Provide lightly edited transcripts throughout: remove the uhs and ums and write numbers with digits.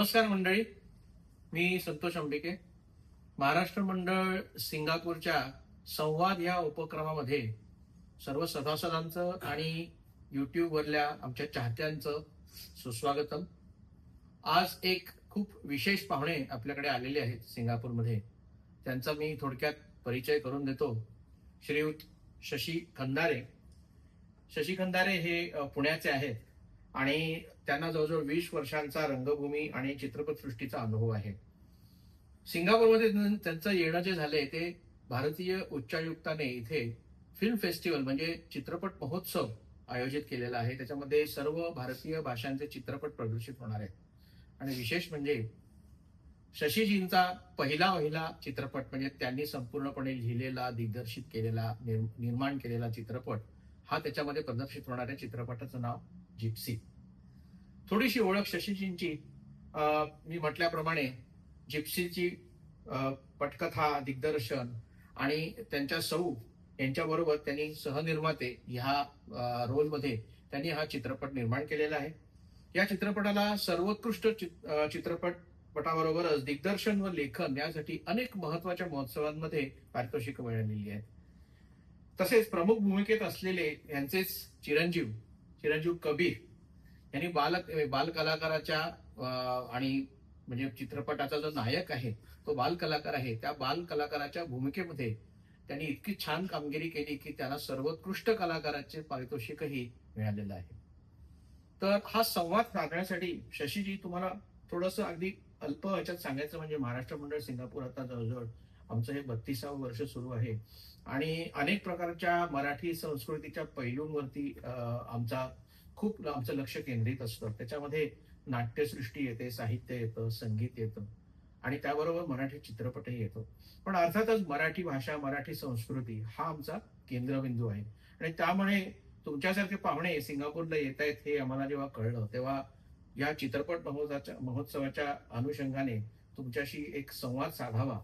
नमस्कार मंडळी, मी संतोष अंबिके. महाराष्ट्र मंडळ सिंगापूरच्या संवाद या उपक्रमामध्ये सर्व सभासदांचं आणि युट्यूबवरल्या आमच्या चाहत्यांचं सुस्वागतम. आज एक खूप विशेष पाहुणे आपल्याकडे आलेले आहेत सिंगापूरमध्ये. त्यांचा मी थोडक्यात परिचय करून देतो. श्रीयुत शशी खंदारे. शशी खंदारे हे पुण्याचे आहेत आणि त्यांना जवळजवळ 20 वर्षांचा रंगभूमी आणि चित्रपटसृष्टीचा अनुभव आहे. सिंगापूरमध्ये त्यांचं येणं जे झालंय ते भारतीय उच्चायुक्ताने इथे फिल्म फेस्टिवल म्हणजे चित्रपट महोत्सव आयोजित केलेला आहे. त्याच्यामध्ये सर्व भारतीय भाषांचे चित्रपट प्रदर्शित होणार आहेत. आणि विशेष म्हणजे शशीजींचा पहिला चित्रपट म्हणजे त्यांनी संपूर्णपणे लिहिलेला, दिग्दर्शित केलेला, निर्माण केलेला चित्रपट हा त्याच्यामध्ये प्रदर्शित होणाऱ्या चित्रपटाचं नाव जिप्सी. थोडीशी ओळख शशीजींची. मी म्हटल्याप्रमाणे जिप्सीची पटकथा, दिग्दर्शन आणि त्यांच्या सौ यांच्याबरोबर त्यांनी सहनिर्माते ह्या रोलमध्ये त्यांनी हा चित्रपट निर्माण केलेला आहे. या चित्रपटाला सर्वोत्कृष्ट चित्रपटाबरोबरच दिग्दर्शन व लेखन यासाठी अनेक महत्वाच्या महोत्सवांमध्ये पारितोषिकं मिळालेली आहेत. तसेच प्रमुख भूमिकेत असलेले यांचेच चिरंजीव कबीर यांनी बाल कलाकाराच्या आणि म्हणजे चित्रपटाचा जो नायक आहे तो बाल कलाकार आहे, त्या बाल कलाकाराच्या भूमिकेमध्ये त्यांनी इतकी छान कामगिरी केली की त्यांना सर्वोत्कृष्ट कलाकाराचे पारितोषिकही मिळालेलं आहे. तर हा संवाद साधण्यासाठी शशीजी, तुम्हाला थोडंसं अगदी अल्प ह्याच्यात सांगायचं म्हणजे महाराष्ट्र मंडळ सिंगापूर आता जवळजवळ आमचं हे 32वे वर्ष सुरू आहे आणि अनेक प्रकारच्या मराठी संस्कृतीच्या पैलूंवरती आमचं लक्ष केंद्रित असतं. त्याच्यामध्ये नाट्यसृष्टी येते, साहित्य येतं, संगीत येतं आणि त्याबरोबर मराठी चित्रपटही येतो. पण अर्थातच मराठी भाषा, मराठी संस्कृती हा आमचा केंद्रबिंदू आहे. आणि त्यामुळे तुमच्यासारखे पाहुणे सिंगापूरला येत आहेत हे आम्हाला जेव्हा कळलं तेव्हा या चित्रपट महोत्सवाच्या अनुषंगाने तुमच्याशी एक संवाद साधावा,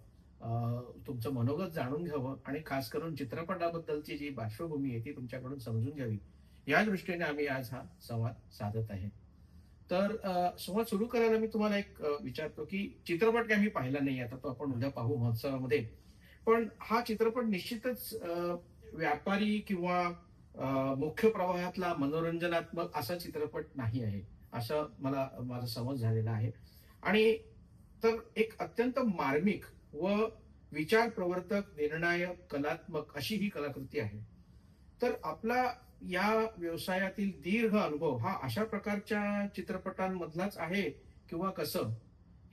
तुमचं मनोगत जाणून घ्यावं आणि खास करून चित्रपटाबद्दलची जी पार्श्वभूमी आहे ती तुमच्याकडून समजून घ्यावी या दृष्टीने आम्ही आज हा संवाद साधत आहे. तर संवाद सुरू करायला मी तुम्हाला एक विचारतो की चित्रपट काय मी पाहिला नाही, आता तो आपण उद्या पाहू महोत्सवामध्ये. पण हा चित्रपट निश्चितच व्यापारी किंवा मुख्य प्रवाहातला मनोरंजनात्मक असा चित्रपट नाही आहे असं माझा समज झालेला आहे. आणि तर एक अत्यंत मार्मिक व विचार प्रवर्तक, निर्णायक, कलात्मक अशी ही कलाकृती आहे. तर आपला या व्यवसायातील दीर्घ अनुभव हा अशा प्रकारच्या चित्रपटांमधलाच आहे किंवा कसं,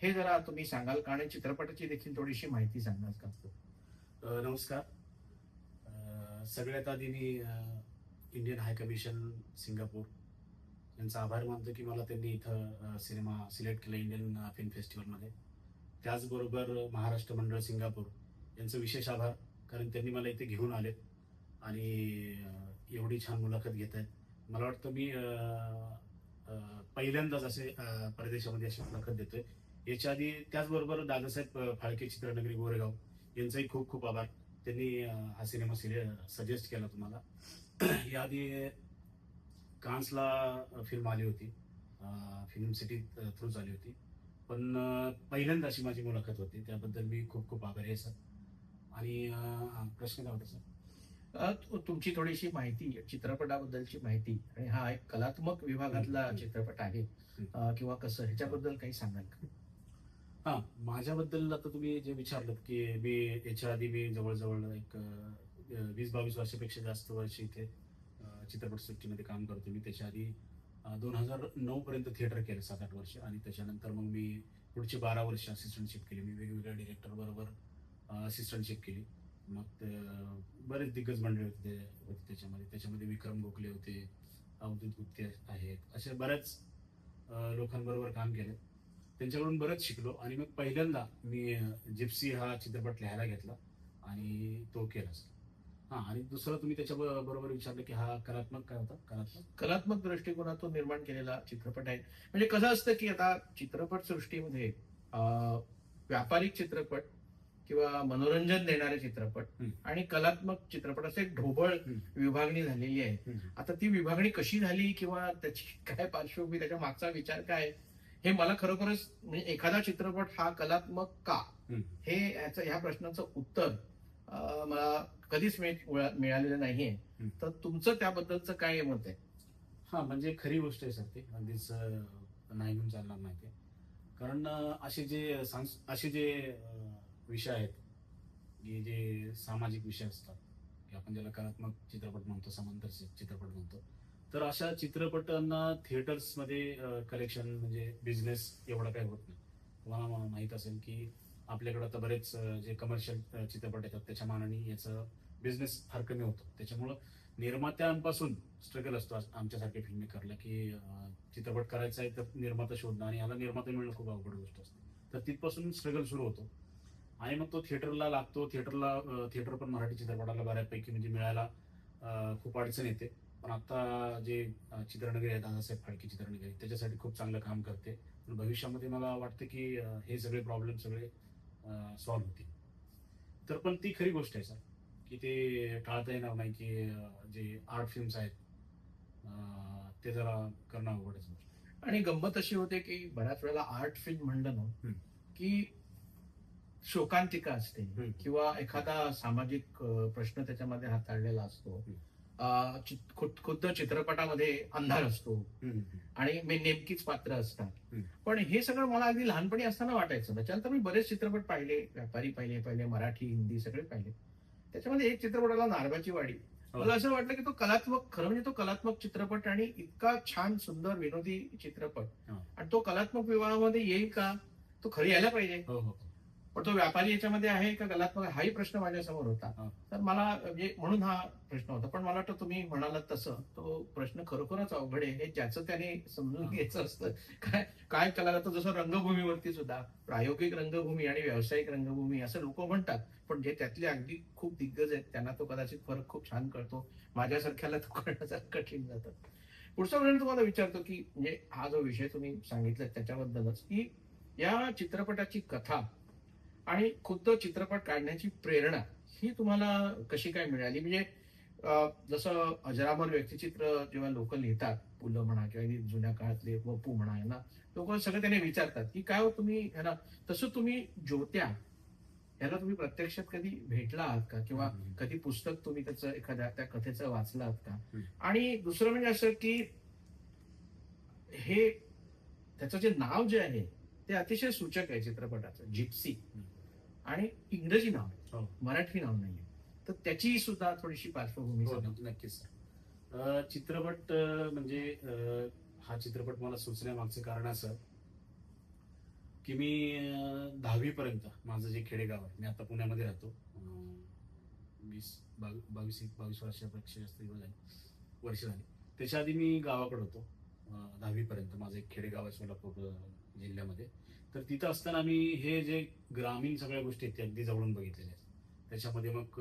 हे जरा तुम्ही सांगाल का? आणि चित्रपटाची देखील थोडीशी माहिती सांगाल का? नमस्कार. सगळ्यात आधी मी इंडियन हाय कमिशन सिंगापूर यांचा आभार मानतो की मला त्यांनी इथं सिनेमा सिलेक्ट केला इंडियन फिल्म फेस्टिवलमध्ये. त्याचबरोबर महाराष्ट्र मंडळ सिंगापूर यांचं विशेष आभार, कारण त्यांनी मला इथे घेऊन आलेत आणि एवढी छान मुलाखत घेत आहेत. मला वाटतं मी पहिल्यांदाच असे परदेशामध्ये अशी मुलाखत देतोय. याच्या आधी त्याचबरोबर दादासाहेब फाळके चित्रनगरी गोरेगाव यांचाही खूप खूप आभार. त्यांनी हा सिनेमा सजेस्ट केला तुम्हाला. याआधी कान्सला फिल्म आली होती, फिल्म सिटी थ्रूच आली होती, पण पहिल्यांदा अशी माझी मुलाखत होती. त्याबद्दल मी खूप खूप आभारी आहे सर. आणि प्रश्न काय होता सर? तुमची थोडीशी माहिती, चित्रपटाबद्दलची माहिती, आणि हा एक कलात्मक विभागातला चित्रपट आहे किंवा कसं, ह्याच्याबद्दल काही सांगाल का? हा, माझ्याबद्दल आता तुम्ही जे विचारलं की मी याच्या आधी मी जवळजवळ एक 20-22 वर्षापेक्षा जास्त वर्ष इथे चित्रपटसृष्टीमध्ये काम करतो. मी त्याच्या आधी 2009 पर्यंत थिएटर केलं, 7-8 वर्ष. आणि त्याच्यानंतर मग मी पुढची 12 वर्ष असिस्टंटशिप केली. मी वेगवेगळ्या डिरेक्टर बरोबर असिस्टंटशिप केली. मग बरेच दिग्गज मंडळी होते त्याच्यामध्ये विक्रम गोखले होते, अवधूत गुप्ते आहेत, अशा बऱ्याच लोकांबरोबर काम केलं. त्यांच्याकडून बरंच शिकलो. आणि मग पहिल्यांदा मी जिप्सी हा चित्रपट लिहायला घेतला आणि तो केला. हा, आणि दुसरं तुम्ही त्याच्या बरोबर विचारलं की हा कलात्मक काय होता? कलात्मक दृष्टिकोनातून निर्माण केलेला चित्रपट आहे. म्हणजे कसं असतं की आता चित्रपट सृष्टीमध्ये व्यापारिक चित्रपट किंवा मनोरंजन देणारे चित्रपट आणि कलात्मक चित्रपट असं एक ढोबळ विभागणी झालेली आहे. आता ती विभागणी कशी झाली किंवा त्याची काय पार्श्वभूमी, त्याच्या मागचा विचार काय, हे मला खरोखरच म्हणजे एखादा चित्रपट हा कलात्मक का, हम्म. ह्या प्रश्नाचं उत्तर मला कधीच मिळालेलं नाहीये. हम्म. तर तुमचं त्याबद्दलचं काय मत आहे? हा, म्हणजे खरी गोष्ट आहे सर, ती अगदीच नाही म्हणून चालणार नाही ते. कारण असे जे विषय आहेत, की जे सामाजिक विषय असतात, की आपण ज्याला कलात्मक चित्रपट म्हणतो, समांतर चित्रपट म्हणतो, तर अशा चित्रपटांना थिएटर्समध्ये कलेक्शन म्हणजे बिझनेस एवढा काही होत नाही. तुम्हाला माहित असेल की आपल्याकडे आता बरेच जे कमर्शियल चित्रपट येतात त्याच्या मानाने याचं बिझनेस फार कमी होतो. त्याच्यामुळं निर्मात्यांपासून स्ट्रगल असतो आमच्यासारख्या फिल्म मेकरला, की चित्रपट करायचा आहे तर निर्माता शोधणं, आणि याला निर्माता मिळणं खूप अवघड गोष्ट असते. तर तिथपासून स्ट्रगल सुरू होतो आणि मग तो थिएटरला लागतो. थिएटर पण मराठी चित्रपटाला बऱ्यापैकी म्हणजे मिळायला खूप अडचण येते. पण आता जे चित्रनगरी आहे, दादासाहेब फाळके चित्रनगरी, त्याच्यासाठी खूप चांगलं काम करते. पण भविष्यामध्ये मला वाटतं की हे सगळे प्रॉब्लेम सगळे सॉल्व्ह होतील. तर पण ती खरी गोष्ट आहे सर, की ते टाळता येणार नाही की जे आर्ट फिल्म्स आहेत ते जरा करणं अवघडच गोष्ट आहे. आणि गंमत अशी होते की बऱ्याच वेळेला आर्ट फिल्म म्हणलं ना की शोकांतिका असते हम्म. किंवा एखादा सामाजिक प्रश्न त्याच्यामध्ये हाताळलेला असतो. खुद्द चित्रपटामध्ये अंधार असतो हम्म. आणि नेमकीच पात्र असतात. हम्म. पण हे सगळं मला अगदी लहानपणी असताना वाटायचं. त्याच्यानंतर मी बरेच चित्रपट पाहिले, व्यापारी पाहिले, मराठी हिंदी सगळे पाहिले. त्याच्यामध्ये एक चित्रपट आला नारबाची वाडी. हो. मला असं वाटलं की तो कलात्मक, खरं म्हणजे तो कलात्मक चित्रपट आणि इतका छान सुंदर विनोदी चित्रपट, हो. आणि तो कलात्मक विभागामध्ये येईल का, तो खरी यायला पाहिजे. हो हो. पण तो व्यापारी याच्यामध्ये आहे का कलात्मक, हाही प्रश्न माझ्यासमोर होता. हा. तर मला म्हणजे म्हणून हा प्रश्न होता. पण मला वाटतं तुम्ही म्हणालात तसं तो प्रश्न खरोखरच अवघड आहे. हे ज्याचं त्याने समजून हा. घ्यायचं असतं. काय काय कला, तर जसं रंगभूमीवरती सुद्धा प्रायोगिक रंगभूमी आणि व्यावसायिक रंगभूमी असं लोक म्हणतात, पण जे त्यातले अगदी खूप दिग्गज आहेत त्यांना तो कदाचित फरक खूप छान कळतो. माझ्यासारख्याला तो कळणं जरा कठीण जातं. पुढचा प्रश्न तुम्हाला विचारतो की म्हणजे हा जो विषय तुम्ही सांगितला त्याच्याबद्दलच, की या चित्रपटाची कथा आणि खुद्द चित्रपट काढण्याची प्रेरणा ही तुम्हाला कशी काय मिळाली? म्हणजे जसं अजरामर व्यक्तिचित्र जेव्हा लोक लिहितात, पु ल म्हणा किंवा जुन्या काळातले वपू म्हणा, यांना लोक सगळं त्याने विचारतात की काय हो तुम्ही ह्याला, तसं तुम्ही ज्योत्या ह्याला तुम्ही प्रत्यक्षात कधी भेटला आहात का, किंवा कधी पुस्तक तुम्ही त्याचं एखाद्या त्या कथेचं वाचलं आहात का? आणि दुसरं म्हणजे असं की हे त्याचं जे नाव जे आहे ते अतिशय सूचक आहे चित्रपटाचं, जिप्सी, आणि इंग्रजी नाव आहे, हो. मराठी नाव नाहीये. तर त्याची सुद्धा थोडीशी पार्श्वभूमी हो, सांगा. नक्कीच सर. चित्रपट म्हणजे हा चित्रपट मला सुचण्यामागचं कारण असं की मी 10वी पर्यंत माझं जे खेडेगाव आहे, मी आता पुण्यामध्ये राहतो, 22 वर्षापेक्षा जास्त वर्ष झाली. त्याच्या आधी मी गावाकडे होतो. 10वी पर्यंत माझं एक खेडेगाव आहे सोलापूर जिल्ह्यामध्ये. तर तिथं असताना मी हे जे ग्रामीण सगळ्या गोष्टी आहेत त्या अगदी जवळून बघितलेल्या आहेत. त्याच्यामध्ये मग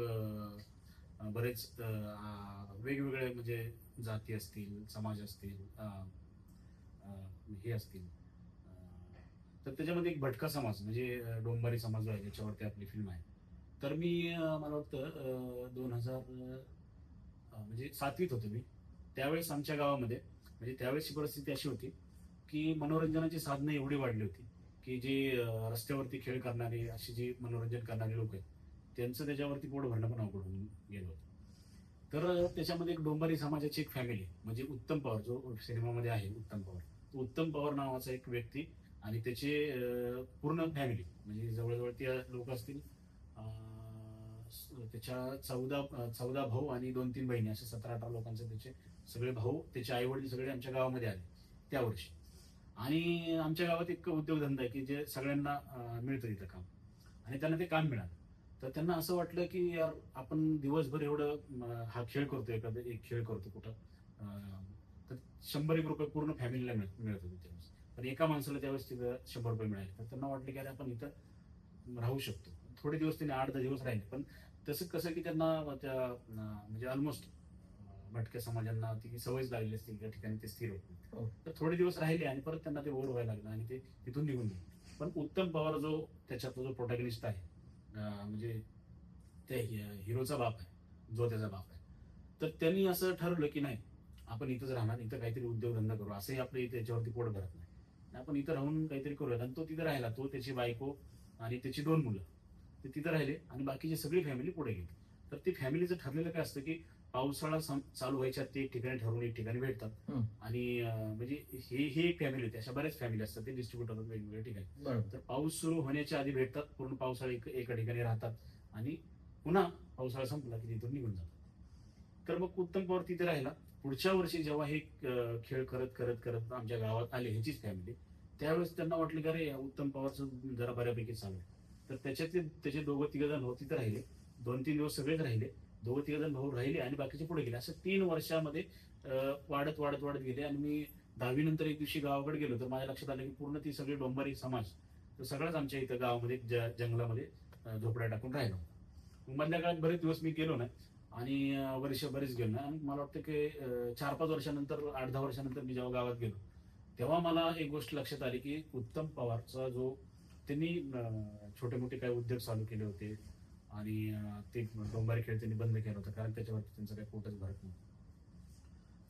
बरेच वेगवेगळे म्हणजे जाती असतील, समाज असतील, हे असतील. तर त्याच्यामध्ये एक भटका समाज म्हणजे डोंबारी समाज जो आहे ज्याच्यावरती आपली फिल्म आहे. तर मी मला वाटतं 2000 म्हणजे 7वीत होतो मी त्यावेळेस. आमच्या गावामध्ये म्हणजे त्यावेळेसची परिस्थिती अशी होती की मनोरंजनाची साधनं एवढी वाढली होती की जे रस्त्यावरती खेळ करणारे, अशी जी मनोरंजन करणारे लोक आहेत त्यांचं त्याच्यावरती पोट भरणं पण अवघड होऊन गेलं होतं. तर त्याच्यामध्ये एक डोंबारी समाजाची एक फॅमिली म्हणजे उत्तम पवार, जो सिनेमामध्ये आहे उत्तम पवार, तो उत्तम पवार नावाचा एक व्यक्ती आणि त्याचे पूर्ण फॅमिली म्हणजे जवळजवळ ते लोक असतील त्याच्या 14 भाऊ आणि 2-3 बहिणी, असे 17-18 लोकांचे त्याचे सगळे भाऊ, त्याचे आई वडील सगळे आमच्या गावामध्ये आले त्या वर्षी. आणि आमच्या गावात एक उद्योगधंदा आहे की जे सगळ्यांना मिळतं तिथं काम, आणि त्यांना ते काम मिळालं. तर त्यांना असं वाटलं की यार आपण दिवसभर एवढं हा खेळ करतो, एखादा एक खेळ करतो कुठं, तर 100 रुपये पूर्ण फॅमिलीला मिळत होते त्यावेळेस. पण एका माणसाला त्यावेळेस तिथं 100 रुपये मिळाले. तर त्यांना वाटलं की अरे आपण इथं राहू शकतो. थोडे दिवस त्यांनी 8-10 दिवस राहिले. पण तसं कसं की त्यांना त्या म्हणजे ऑलमोस्ट भटक्या समाजांना ती सवयच लागली असते त्या ठिकाणी ते स्थिर होते. तर थोडे दिवस राहिले आणि परत त्यांना ते बोर व्हायला लागलं आणि ते तिथून निघून गेले. पण उत्तम पवार जो त्याच्यातला जो प्रोटॅगनिस्ट आहे, म्हणजे त्या हिरोचा बाप आहे, जो त्याचा बाप आहे, तर त्यांनी असं ठरवलं की नाही आपण इथंच राहणार, इथं काहीतरी उद्योगधंदा करू. असंही आपल्या इथे याच्यावरती पोट भरत नाही आपण इथं राहून काहीतरी करूयात. आणि तो तिथे राहिला, तो त्याची बायको आणि त्याची 2 मुलं ते तिथं राहिले आणि बाकीची सगळी फॅमिली पुढे गेली. तर ती फॅमिलीचं ठरलेलं काय असतं की पावसाळा चालू व्हायच्या ते एक ठिकाणी ठरवून एक ठिकाणी भेटतात. हं. आणि म्हणजे ही एक फॅमिली होती, अशा बऱ्याच फॅमिली असतात, ते डिस्ट्रीब्युट होतात वेगवेगळ्या ठिकाणी. बरोबर. तर पाऊस सुरू होण्याच्या आधी भेटतात, पूर्ण पावसाळा एका ठिकाणी राहतात आणि पुन्हा पावसाळा संपला की तिथून निघून जातात. तर मग उत्तम पवार तिथे राहिला. पुढच्या वर्षी जेव्हा हे खेळ करत करत करत आमच्या गावात आले ह्याचीच फॅमिली, त्यावेळेस त्यांना वाटलं की अरे उत्तम पवारचं जरा बऱ्यापैकी चालू आहे. तर त्याच्यातले त्याचे 2-3 जण तिथे राहिले. 2-3 दिवस सगळेच राहिले. 2-3 जण भाऊ राहिले आणि बाकीचे पुढे गेले. असं 3 वर्षामध्ये वाढत वाढत वाढत गेले. आणि मी 10वी नंतर एक दिवशी गावाकडे गेलो तर माझ्या लक्षात आलं की पूर्ण ती सगळी डोंबारी समाज तो सगळाच आमच्या इथं गावामध्ये जंगलामध्ये झोपड्या टाकून राहिला होता. मग मधल्या काळात बरेच दिवस मी गेलो नाही आणि वर्ष बरेच गेलो नाही. आणि मला वाटतं की 4-5 वर्षानंतर, 8-10 वर्षानंतर मी जेव्हा गावात गेलो तेव्हा मला एक गोष्ट लक्षात आली की उत्तम पवारचा जो त्यांनी छोटे मोठे काही उद्योग चालू केले होते आणि ते डोंबारी खेळ त्यांनी बंद केला होता कारण त्याच्यावरती त्यांचं काही पोटच भरत नव्हतं.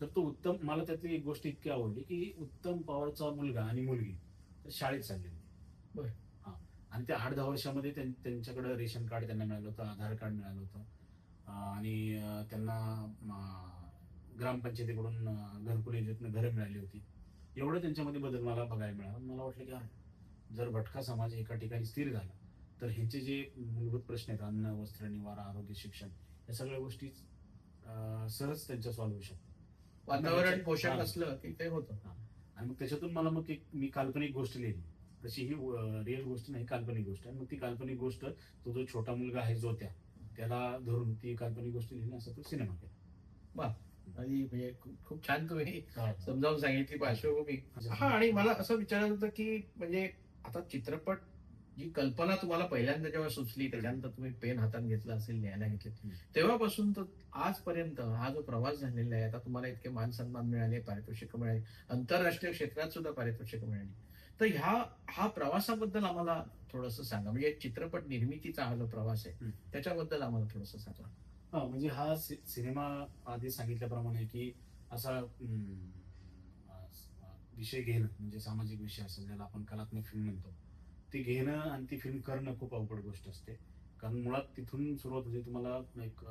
तर तो उत्तम, मला त्यातली एक गोष्ट इतकी आवडली की उत्तम पवारचा मुलगा आणि मुलगी तर शाळेत चालले होते. बरं. हा. आणि त्या 8-10 वर्षामध्ये त्यांच्याकडे रेशन कार्ड त्यांना मिळालं होतं, आधार कार्ड मिळालं होतं. आणि त्यांना ग्रामपंचायतीकडून घरकुल योजनेतून घरं मिळाली होती. एवढं त्यांच्यामध्ये बदल मला बघायला मिळाला. मला वाटलं की जर भटका समाज एका ठिकाणी स्थिर झाला तर ह्यांचे जे मूलभूत प्रश्न आहेत, अन्न, वस्त्र, निवारा, आरोग्य, शिक्षण, या सगळ्या गोष्टी सहज त्यांच्या सॉल्व्ह होऊ शकतात. वातावरण पोषक हा. असलं की ते होतं. हा. आणि मग त्याच्यातून मला मग मी काल्पनिक गोष्ट लिहिली. तशी ही रिअल गोष्ट नाही, काल्पनिक गोष्ट आहे. मग ती काल्पनिक गोष्ट, तो जो छोटा मुलगा आहे जो त्याला धरून ती काल्पनिक गोष्ट लिहिली, असा तो सिनेमा केला. वा. आणि म्हणजे खूप छान तुम्ही हा. समजावून सांगितली पार्श्वभूमी. हा. आणि मला असं विचारायचं होतं की म्हणजे आता चित्रपट जी कल्पना तुम्हाला पहिल्यांदा जेव्हा सुचली त्याच्यानंतर तुम्ही पेन हातात घेतला असेल, लिहायला घेतले, तेव्हापासून तर आजपर्यंत हा जो प्रवास झालेला आहे, आता तुम्हाला इतके मान सन्मान मिळाले, पारितोषिकं मिळाली, आंतरराष्ट्रीय क्षेत्रात सुद्धा पारितोषिकं मिळाली. तर हा प्रवासाबद्दल आम्हाला थोडंसं सांगा. म्हणजे चित्रपट निर्मितीचा हा जो प्रवास आहे त्याच्याबद्दल आम्हाला थोडंसं सांगा. हा, म्हणजे हा सिनेमा आधी सांगितल्याप्रमाणे की असा विषय घेणं, म्हणजे सामाजिक विषय असेल ज्याला आपण कलात्मक फिल्म म्हणतो, ते घेणं आणि ती फिल्म करणं खूप अवघड गोष्ट असते. कारण मुळात तिथून सुरुवात होते. तुम्हाला एक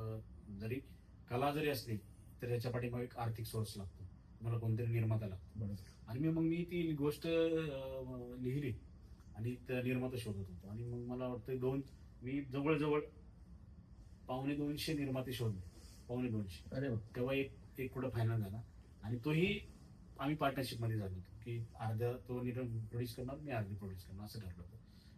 जरी कला जरी असली तर याच्या पाठीमागे एक आर्थिक सोर्स लागतो, तुम्हाला कोणतरी निर्माता लागतो. बरोबर. आणि मग मी ती गोष्ट लिहिली आणि त्या निर्माता शोधत होतो. आणि मग मला वाटतं मी जवळजवळ 250 निर्माते शोधले. 250. अरे वा. तेव्हा एक कुठं फायनल झाला आणि तोही आम्ही पार्टनरशिप मध्ये झालो होतो की अर्ध्या तो प्रोड्यूस करणार, मी अर्धी प्रोड्यूस करणार, असं ठरलं होतं.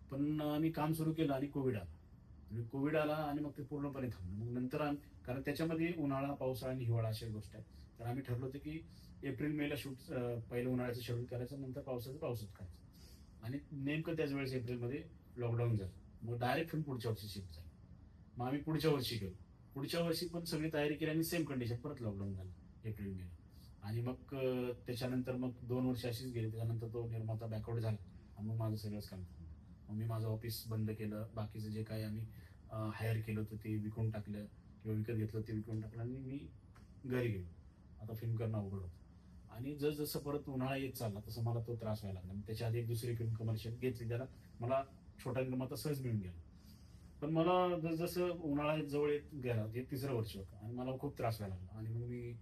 पण आम्ही काम सुरू केलं आणि कोविड आला आणि मग ते पूर्णपणे थांबलं. मग नंतर कारण त्याच्यामध्ये उन्हाळा, पावसाळा आणि हिवाळा अशा गोष्टी आहेत. तर आम्ही ठरलं होतं की एप्रिल-मे ला शूट, पहिलं उन्हाळ्याचं शेड्यूल करायचं, नंतर पावसाळ्यात करायचं. आणि नेमकं त्याच वेळेस एप्रिलमध्ये लॉकडाऊन झालं. मग डायरेक्ट फिल्म पुढच्या वर्षी शिफ्ट झाली. मग आम्ही पुढच्या वर्षी गेलो. पुढच्या वर्षी पण सगळी तयारी केली आणि सेम कंडिशन, परत लॉकडाऊन झालं एप्रिल-मे ला. आणि मग त्याच्यानंतर मग 2 वर्ष अशीच गेली. त्याच्यानंतर तो निर्माता बॅकआउट झाला आणि मग माझं सगळंच काम थांबलं. मग मी माझं ऑफिस बंद केलं. बाकीचं जे काही आम्ही हायर केलं होतं ते विकून टाकलं किंवा विकत घेतलं ते विकून टाकलं आणि मी घरी गेलो. आता फिल्म करणं अवघड होतं. आणि जसं परत उन्हाळा येत चालला तसं मला तो त्रास व्हायला लागला. त्याच्या आधी एक दुसरी फिल्म कमर्शियल घेतली, त्याला मला छोटा निर्माता सहज मिळून गेला. पण मला जसं उन्हाळा जवळ येत गेला, हे 3रं वर्ष होतं आणि मला खूप त्रास व्हायला लागला. आणि मग मी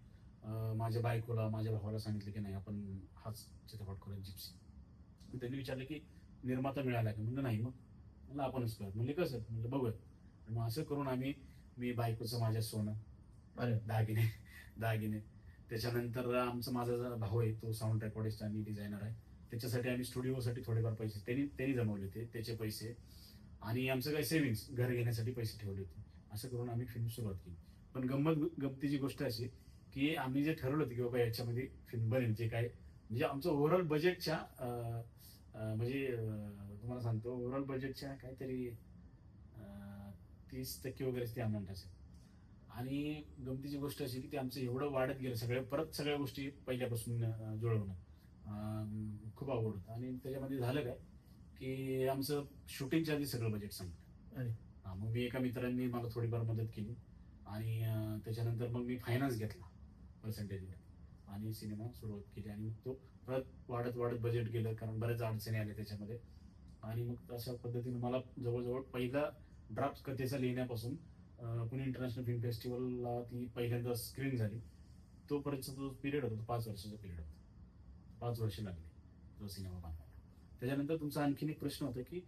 माझ्या बायकोला, माझ्या भावाला सांगितलं की नाही, आपण हाच चित्रपट करूया, जिप्सी. त्यांनी विचारलं की निर्माता मिळाला का? म्हणजे नाही. मग मला आपणच करूया. म्हणजे कसं? म्हणजे बघूया. मग असं करून मी बायकोचं माझ्या सोनं, दागिने, त्याच्यानंतर माझा भाऊ आहे, तो साऊंड रेकॉर्डिस्ट आणि डिझायनर आहे. त्याच्यासाठी आम्ही स्टुडिओसाठी थोडेफार पैसे त्यांनी जमवले होते, त्याचे पैसे, आणि आमचं काही सेव्हिंग्स, घर घेण्यासाठी पैसे ठेवले होते. असं करून आम्ही फिल्म सुरुवात केली. पण गमतीची गोष्ट अशी की आम्ही जे ठरवलं होतं की बाबा याच्यामध्ये फिल्म बनेल, जे काय म्हणजे आमचं ओव्हरऑल बजेटच्या म्हणजे तुम्हाला सांगतो, ओव्हरऑल बजेटच्या काहीतरी 30% वगैरे ती अमाऊंट असेल. आणि गमतीची गोष्ट अशी की ते आमचं एवढं वाढत गेलं, सगळ्या गोष्टी पहिल्यापासून जुळवणं खूप आवड होतं. आणि त्याच्यामध्ये झालं काय की आमचं शूटिंगच्या आधी सगळं बजेट सांगितलं. मग मी एका मित्रांनी मला थोडीफार मदत केली आणि त्याच्यानंतर मग मी फायनान्स घेतला पर्सेंटेजवर. आणि सिनेमा सुरुवात केली आणि मग तो परत वाढत वाढत बजेट गेलं, कारण बऱ्याच अडचणी आल्या त्याच्यामध्ये. आणि मग अशा पद्धतीने मला जवळजवळ पहिला ड्राफ्ट कथेचा लिहिण्यापासून पुणे इंटरनॅशनल फिल्म फेस्टिवलला ती पहिल्यांदा स्क्रीन झाली, तोपर्यंत जो पिरियड होता तो 5 वर्षाचा पिरियड होता. 5 वर्ष लागली तो सिनेमा बनवायला. त्याच्यानंतर तुमचा आणखीन एक प्रश्न होता की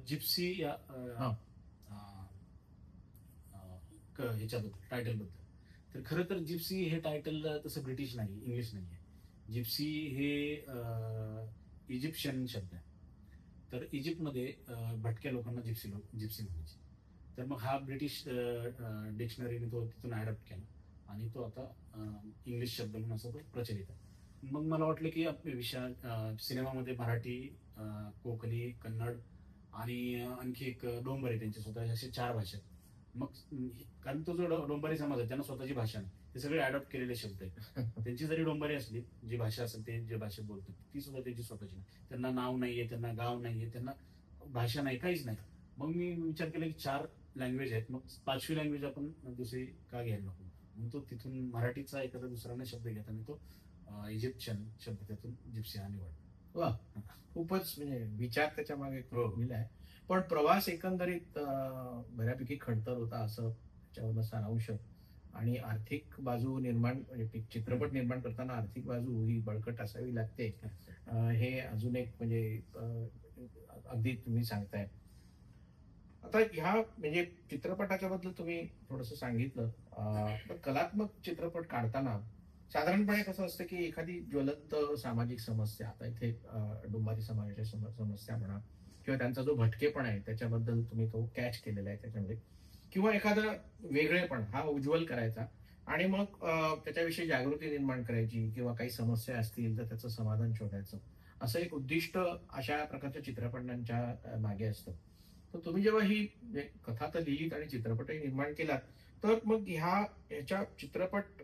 जिप्सी या हा. ह्याच्याबद्दल टायटलबद्दल. तर खरं तर जिप्सी हे टायटल तसं ब्रिटिश नाही, इंग्लिश नाही आहे. जिप्सी हे इजिप्शियन शब्द आहे. तर इजिप्तमध्ये भटक्या लोकांना जिप्सी म्हणायचे. तर मग हा ब्रिटिश डिक्शनरीने तो तिथून अडॉप्ट केला आणि तो आता इंग्लिश शब्द म्हणून असं तो प्रचलित आहे. मग मला वाटलं की सिनेमामध्ये मराठी, कोकणी, कन्नड आणि आणखी एक डोंबरी, त्यांचे स्वतः असे 4 भाषा आहेत. मग कारण तो जो डोंबरी समाज आहे त्यांना स्वतःची भाषा नाही, ते सगळे अडॉप्ट केलेले शब्द आहेत. त्यांची जरी डोंबरी असली, जी भाषा असेल ते जे भाषेत बोलतात ती सुद्धा त्यांची स्वतःची नाही. त्यांना नाव नाहीये, त्यांना गाव नाहीये, त्यांना भाषा नाही, काहीच नाही. मग मी विचार केला की 4 लँग्वेज आहेत, मग 5वी लँग्वेज आपण दुसरी का घ्यायला नको. मग तो तिथून मराठीचा एखादा दुसऱ्याने शब्द घेता आणि तो इजिप्शियन शब्द त्यातून जिप्सी हा निवड. वा, खूपच म्हणजे विचार त्याच्या मागे हो. आहे. पण प्रवास एकंदरीत बऱ्यापैकी खडतर होता असं त्याच्यावरनं सारांश. आणि आर्थिक बाजू निर्माण म्हणजे चित्रपट निर्माण करताना आर्थिक बाजू ही बळकट असावी लागते. हे अजून एक म्हणजे अगदी तुम्ही सांगताय. आता ह्या म्हणजे चित्रपटाच्या बद्दल तुम्ही थोडस सांगितलं. पण कलात्मक चित्रपट काढताना साधारणपणे कसं असतं की एखादी ज्वलंत सामाजिक समस्या, आता इथे डोंबारी समाजाच्या समस्या म्हणा किंवा त्यांचा जो भटकेपणा आहे त्याच्याबद्दल तुम्ही तो कॅच केलेला आहे त्याच्यामध्ये, किंवा एखादा वेगळेपण हा उज्ज्वल करायचा आणि मग त्याच्याविषयी जागृती निर्माण करायची किंवा काही समस्या असतील तर त्याचं समाधान शोधायचं, असं एक उद्दिष्ट अशा प्रकारच्या चित्रपटांच्या मागे असतं. तर तुम्ही जेव्हा ही म्हणजे कथा तर लिहिलीत आणि चित्रपटही निर्माण केलात, तर मग ह्याच्या चित्रपट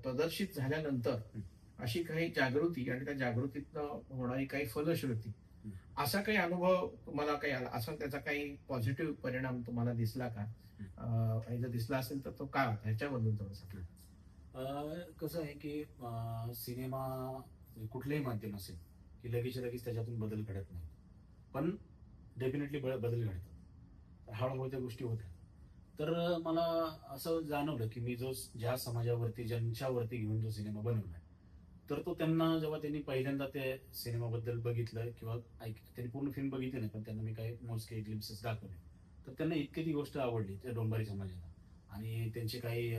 प्रदर्शित झाल्यानंतर अशी काही जागृती आणि त्या जागृतीतनं होणारी काही फलश्रुती, असा काही अनुभव तुम्हाला काही आला, असा त्याचा काही पॉझिटिव्ह परिणाम तुम्हाला दिसला का? आणि जर दिसला असेल तर तो काय होता, ह्याच्याबद्दल थोडं सांगा. कसं आहे की सिनेमा कुठलंही माध्यम असेल की लगेच त्याच्यातून बदल घडत नाही, पण डेफिनेटली बदल घडतात. हळूहळू त्या गोष्टी होत्या. तर मला असं जाणवलं की मी ज्या समाजावरती, ज्यांच्यावरती घेऊन जो सिनेमा बनवलाय, तर तो त्यांना जेव्हा त्यांनी पहिल्यांदा त्या सिनेमाबद्दल बघितलं किंवा त्यांनी पूर्ण फिल्म बघितली नाही, पण त्यांना मी काही मोजके ग्लिम्सेस दाखवले, तर त्यांना इतकी ती गोष्ट आवडली त्या डोंबारी समाजाला. आणि त्यांचे काही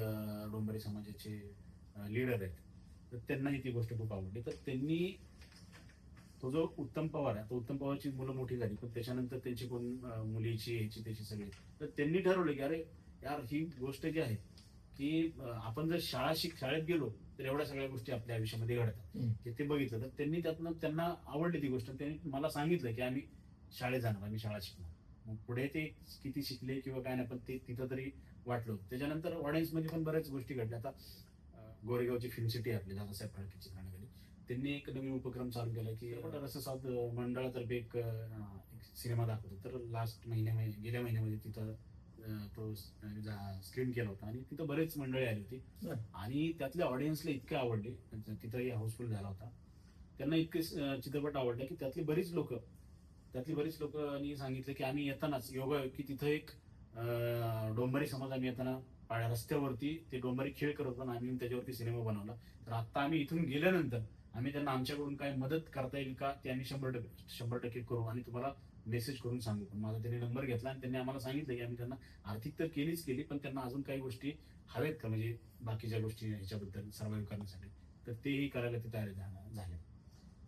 डोंबारी समाजाचे लीडर आहेत, तर त्यांनाही ती गोष्ट खूप आवडली. तर त्यांनी तो जो उत्तम पवार आहे, तो उत्तम पवारची मुलं मोठी झाली, पण त्याच्यानंतर त्यांची कोण मुलीची ह्याची त्याची सगळी, तर त्यांनी ठरवलं की अरे यार, ही गोष्ट जी आहे की आपण जर शाळेत गेलो तर एवढ्या सगळ्या गोष्टी आपल्या आयुष्यामध्ये घडतात. ते बघितलं तर त्यांनी त्यातनं त्यांना आवडली ती गोष्ट. त्यांनी मला सांगितलं की आम्ही शाळेत जाणार, आम्ही शाळा शिकणार. मग पुढे ते किती शिकले किंवा काय नाही, पण ते तिथं तरी वाटलं. त्याच्यानंतर ऑडियन्स मध्ये पण बऱ्याच गोष्टी घडल्या. आता गोरेगावची फिल्म सिटी आपली दादासाहेब फाळके चित्रनगरी, त्यांनी एक नवीन उपक्रम चालू केला की रससाद मंडळातर्फे एक सिनेमा दाखवतो. तर गेल्या महिन्यामध्ये तिथं तो स्क्रीन केला होता आणि तिथं बरेच मंडळी आली होती आणि त्यातल्या ऑडियन्सला इतके आवडले, तिथंही हाऊसफुल झाला होता. त्यांना इतके चित्रपट आवडले की त्यातली बरीच लोक सांगितलं की आम्ही येतानाच योगा की तिथं एक डोंबारी समाज, आम्ही येताना रस्त्यावरती ते डोंबारी खेळ करत होता, आम्ही त्याच्यावरती सिनेमा बनवला. तर आता आम्ही इथून गेल्यानंतर आम्ही त्यांना आमच्याकडून काय मदत करता येईल का ते आम्ही 100% करू आणि तुम्हाला मेसेज करून सांगू. पण माझा त्यांनी नंबर घेतला आणि त्यांनी आम्हाला सांगितलं की आम्ही त्यांना आर्थिक तर केली, पण त्यांना अजून काही गोष्टी हवेत का, म्हणजे बाकीच्या गोष्टी ह्याच्याबद्दल सर्व्हाइव्ह करण्यासाठी, तर तेही करायला ते तयार झाले.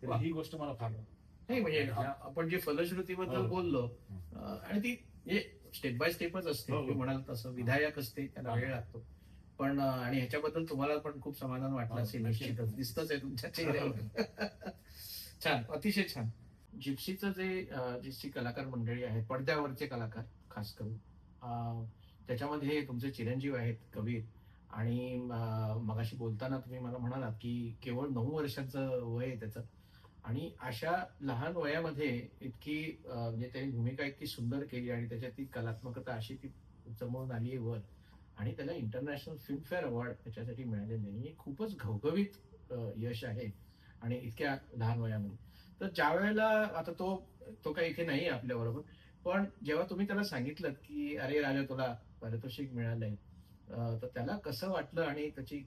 तर ही गोष्ट मला फार नाही म्हणजे आपण जे फलश्रुतीबद्दल बोललो, आणि ती स्टेप बाय स्टेपच असते, तुम्ही म्हणाल तसं विधायक असते, त्याला वेळ लागतो. पण आणि ह्याच्याबद्दल तुम्हाला पण खूप समाधान वाटलं असेल, निश्चितच दिसतच आहे तुमच्या चेहऱ्यावर. छान, अतिशय छान. जिप्सीचं जिप्सी कलाकार मंडळी आहेत, पडद्यावरचे कलाकार खास करून, त्याच्यामध्ये तुमचे चिरंजीव आहेत कबीर. आणि मगाशी बोलताना तुम्ही मला म्हणालात की केवळ 9 वर्षाचं वय आहे त्याचं, आणि अशा लहान वयामध्ये इतकी म्हणजे त्यांनी भूमिका इतकी सुंदर केली आणि त्याच्यात ती कलात्मकता अशी ती चमवून आली आहे वर, आणि त्याला इंटरनॅशनल फिल्मफेअर अवॉर्ड त्याच्यासाठी मिळालेले आहे. खूपच घवघवीत यश आहे आणि इतक्या लहान वयामध्ये. तर ज्या वेळेला आता तो काही इथे नाही आपल्या बरोबर, पण जेव्हा तुम्ही त्याला सांगितलं की अरे राजा तुला पारितोषिक मिळालंय, तर त्याला कसं वाटलं आणि त्याची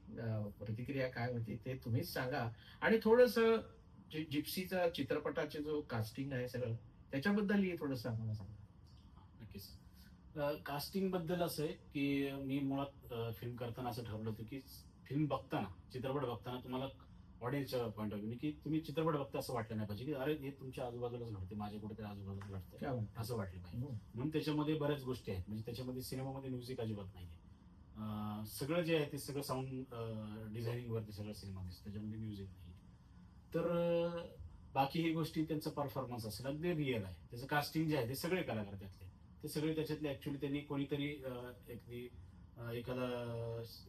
प्रतिक्रिया काय होती ते तुम्हीच सांगा. आणि थोडस जिप्सीचा चित्रपटाचे जो कास्टिंग आहे सगळं त्याच्याबद्दलही थोडस आम्हाला सांगा. नक्कीच. कास्टिंग बद्दल असं आहे की मी मुळात फिल्म करताना असं ठरवलं होतं की फिल्म बघताना, चित्रपट बघताना तुम्हाला ऑडियन्सच्या पॉईंट ऑफ व्ह्यू की तुम्ही चित्रपट बघता असं वाटलं नाही पाहिजे की अरे हे तुमच्या आजूबाजूलाच घडते, माझ्या कुठेतरी आजूबाजूला घडते, काय म्हणता? असं वाटलं पाहिजे. हम्म. म्हणून त्याच्यामध्ये बऱ्याच गोष्टी आहेत. म्हणजे त्याच्यामध्ये सिनेमामध्ये म्युझिक अजिबात नाहीये. सगळं जे आहे ते सगळं साऊंड डिझायनिंग वरती सगळं सिनेमा दिसतो, त्याच्यामध्ये म्युझिक नाही. तर बाकी ही गोष्टी त्यांचा परफॉर्मन्स असेल अगदी रिअल आहे. त्याचं कास्टिंग जे आहे ते सगळे कलाकार त्यातले, ते सगळे त्याच्यातले ऍक्च्युली त्यांनी कोणीतरी एखादा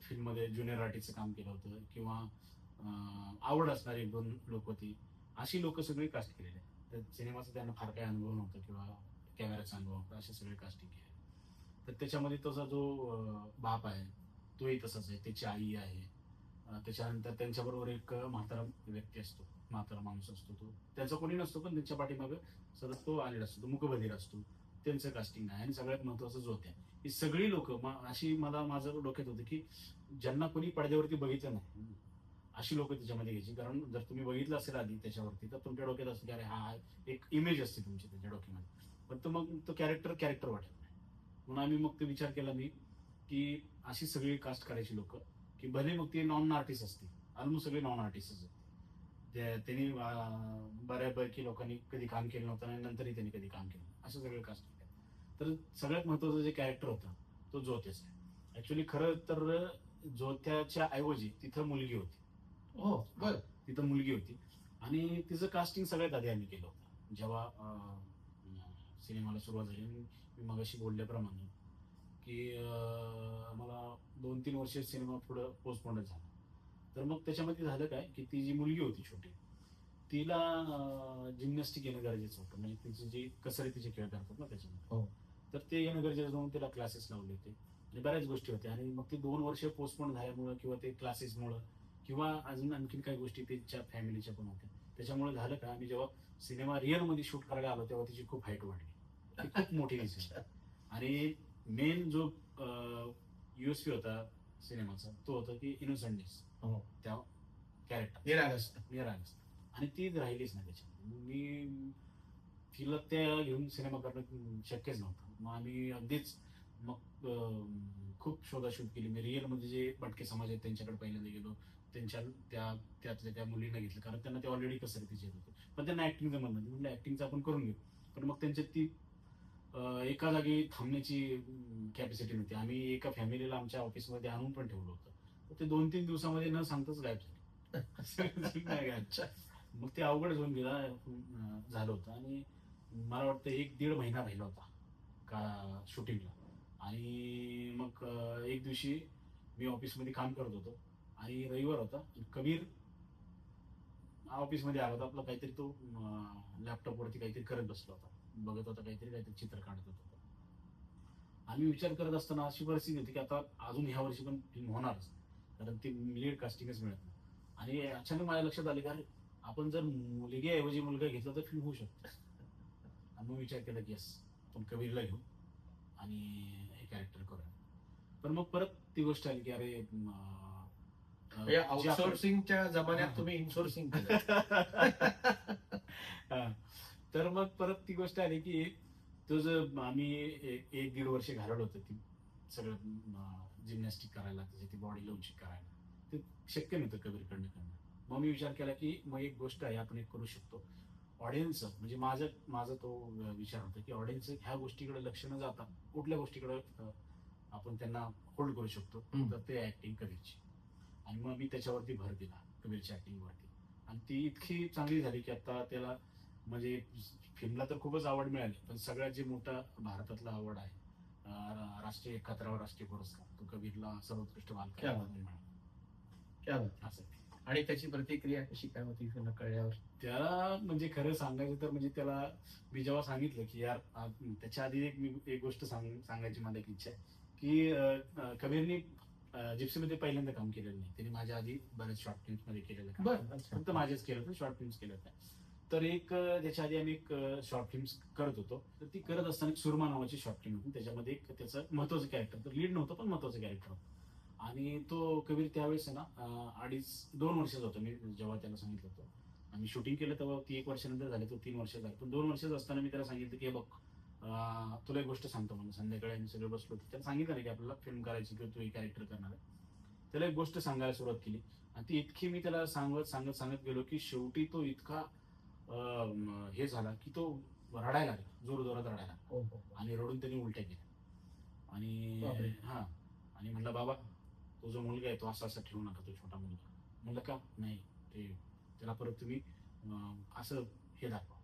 फिल्म मध्ये ज्युनियर आर्टिस्टचं काम केलं होतं किंवा आवड असणारी एक दोन लोक होती, अशी लोक सगळी कास्ट केलेली आहे. तर सिनेमाचा त्यांना फार काही अनुभव नव्हता किंवा कॅमेराचा अनुभव नव्हता, असे सगळे कास्टिंग केले. तर त्याच्यामध्ये त्याचा जो बाप आहे तोही तसाच आहे, त्याची आई आहे. त्याच्यानंतर त्यांच्याबरोबर एक म्हातारा व्यक्ती असतो, म्हातारा माणूस असतो, तो त्याचा कोणी नसतो पण त्यांच्या पाठीमागे सतत तो आलेला असतो, तो मुकबधीर असतो. त्यांचं कास्टिंग आहे. आणि सगळ्यात महत्वाचं जोत्या, ही सगळी लोक अशी माझं डोक्यात होतं की ज्यांना कोणी पडद्यावरती बघितलं नाही अशी लोक त्याच्यामध्ये घ्यायची. कारण जर तुम्ही बघितलं असेल आधी त्याच्यावरती तर तुमच्या डोक्यात असतं की अरे हा एक इमेज असते तुमची त्याच्या डोक्यामध्ये, पण तो मग तो कॅरेक्टर वाटत नाही. म्हणून आम्ही मग ते विचार केला मी की अशी सगळी कास्ट करायची लोक की भले मग ते नॉन आर्टिस्ट असतील, ऑलमोस्ट सगळे नॉन आर्टिस्टच आहेत. त्यांनी बऱ्यापैकी लोकांनी कधी काम केलं नव्हतं आणि नंतरही त्यांनी कधी काम केलं, असं सगळं कास्ट केलं. तर सगळ्यात महत्वाचं जे कॅरेक्टर होतं तो जोत्याच आहे. ऍक्च्युली खरं तर जोत्याच्या ऐवजी तिथं मुलगी होती. हो बर. तिथं मुलगी होती आणि तिचं कास्टिंग सगळ्यात आधी आम्ही केलं होतं जेव्हा सिनेमाला सुरुवात झाली. मी मगाशी बोलल्याप्रमाणे की मला 2-3 वर्ष सिनेमा पुढं पोस्टपोन झाला. तर मग त्याच्यामध्ये झालं काय की ती जी मुलगी होती छोटी, तिला जिम्नॅस्टिक येणं गरजेचं होतं. म्हणजे तिची जी कसरतीचे खेळ करतात ना त्याच्यामध्ये, हो. तर ते येणं गरजेचं म्हणून तिला क्लासेस लावले होते आणि बऱ्याच गोष्टी होत्या. आणि मग ते 2 वर्ष पोस्टपोन झाल्यामुळं किंवा ते क्लासेसमुळं किंवा अजून आणखीन काही गोष्टी तिच्या फॅमिलीच्या पण होत्या, त्याच्यामुळे झालं का आम्ही जेव्हा सिनेमा रिअल मध्ये शूट करायला आलो तेव्हा तिची खूप हाईट वाढली, ती खूप मोठी दिसली. आणि मेन जो युएसपी होता सिनेमाचा तो होता की इनोसंटनेस, हो. त्या कॅरेक्टर निरागस. निरागस, आणि ती राहिलीच नाही त्याच्यात. मी तिला त्या घेऊन सिनेमा करणं शक्यच नव्हतं. मग आम्ही अगदीच मग खूप शोधाशोध केली. मी रिअल मध्ये जे भटके समाज आहेत त्यांच्याकडे पहिल्यांदा गेलो, त्यातल्या त्या मुलींना घेतलं, कारण त्यांना ते ऑलरेडी कसरतीचे येत होते, पण त्यांना ऍक्टिंगचं म्हणणं नाही. म्हणजे ऍक्टिंगचं आपण करून घेऊ, पण मग त्यांच्यात ती एका जागी थांबण्याची कॅपॅसिटी नव्हती. आम्ही एका फॅमिलीला आमच्या ऑफिसमध्ये आणून पण ठेवलं होतं, तर ते 2-3 दिवसामध्ये न सांगताच गायब झाले. अच्छा. मग ते अवघड होऊन गेला झालं होतं. आणि मला वाटतं 1-1.5 महिना राहिला होता का शूटिंगला. आणि मग एक दिवशी मी ऑफिसमध्ये काम करत होतो आणि रविवार होता. कबीर ऑफिसमध्ये आला होता, आपला काहीतरी तो लॅपटॉप वरती काहीतरी करत बसला होता, बघत होता काहीतरी चित्र काढत होता. आम्ही विचार करत असताना अशी परिस्थिती होती की आता अजून ह्या वर्षी पण फिल्म होणारच, कारण ती लीड कास्टिंगच मिळत नाही. आणि अचानक माझ्या लक्षात आले की अरे आपण जर मुलगीऐवजी मुलगा घेतला तर फिल्म होऊ शकते. आणि मग विचार केला की यस, आपण कबीरला घेऊ आणि हे कॅरेक्टर करूया. पण मग परत ती गोष्ट आली की अरे आउटसोर्सिंगच्या जमान्यात तुम्ही इनसोर्सिंग केलं. हा. तर मग परत ती गोष्ट आली की तो जो आम्ही 1-1.5 वर्ष घालवलं होतं ती सगळं जिम्नॅस्टिक करायला, त्याची ती बॉडी लवचिक करायला, ते शक्य नव्हतं कबीरकडनं करणं. मग मी विचार केला की मग एक गोष्ट आहे आपण एक करू शकतो. ऑडियन्स म्हणजे माझा तो विचार होता की ऑडियन्स ह्या गोष्टीकडे लक्ष न जाता कुठल्या गोष्टीकडे आपण त्यांना होल्ड करू शकतो, तर ते ऍक्टिंग कबीरची. आणि मग मी त्याच्यावरती भर दिला, कबीरच्या ऍक्टिंग वरती. आणि ती इतकी चांगली झाली की आता त्याला म्हणजे फिल्मला तर खूपच आवड मिळाली, पण सगळ्यात जे मोठा भारतातला आवड आहे राष्ट्रीय 71वा राष्ट्रीय पुरस्कार, तो कबीरला सर्वोत्कृष्ट बालकलाकार मिळाला. क्या बात. असं. आणि त्याची प्रतिक्रिया कशी काय होती फिल्म कळल्यावर? त्याला म्हणजे खरं सांगायचं तर म्हणजे त्याला मी जेव्हा सांगितलं की यार त्याच्या आधी एक गोष्ट सांगायची मला एक इच्छा आहे की कबीरनी जिप्सीमध्ये पहिल्यांदा काम केलेलं नाही. त्यांनी माझ्या आधी बऱ्याच शॉर्ट फिल्म्स मध्ये केलेलं काम. बरं, अच्छा. फक्त माझेच केलं होतं, शॉर्ट फिल्म्स केलं होतं. तर एक त्याच्या आधी आम्ही एक शॉर्ट फिल्म्स करत होतो. तर ती करत असताना एक सुरमा नावाची शॉर्ट फिल्म होती. त्याच्यामध्ये एक त्याचं महत्वाचं कॅरेक्टर, तर लीड नव्हतं पण महत्वाचं कॅरेक्टर होतं. आणि तो कबीर त्यावेळेस आहे ना 2 वर्षाचा होतो मी जेव्हा त्याला सांगितलं होतं. आम्ही शूटिंग केलं तेव्हा ती 1 वर्षानंतर झाली, तो 3 वर्ष झाली. पण 2 वर्षाचा असताना मी त्याला सांगितलं की हे बघ, तुला एक गोष्ट सांगतो म्हणून. संध्याकाळी आम्ही सगळे बसलो होतो. त्याला सांगितलं नाही की आपल्याला फिल्म करायची किंवा तू हे कॅरेक्टर करणार आहे. त्याला एक गोष्ट सांगायला सुरुवात केली आणि ती इतकी मी त्याला सांगत गेलो की शेवटी तो इतका हे झाला की तो रडायला लागला, जोर जोरात रडायला लागला. हो, हो. आणि रडून त्यांनी उलट्या केल्या. बापरे. आणि हा, आणि म्हणलं बाबा तो जो मुलगा आहे तो असा असा ठेवू नका, तो छोटा मुलगा. म्हणलं का नाही, ते त्याला परत तुम्ही असं हे दाखवा.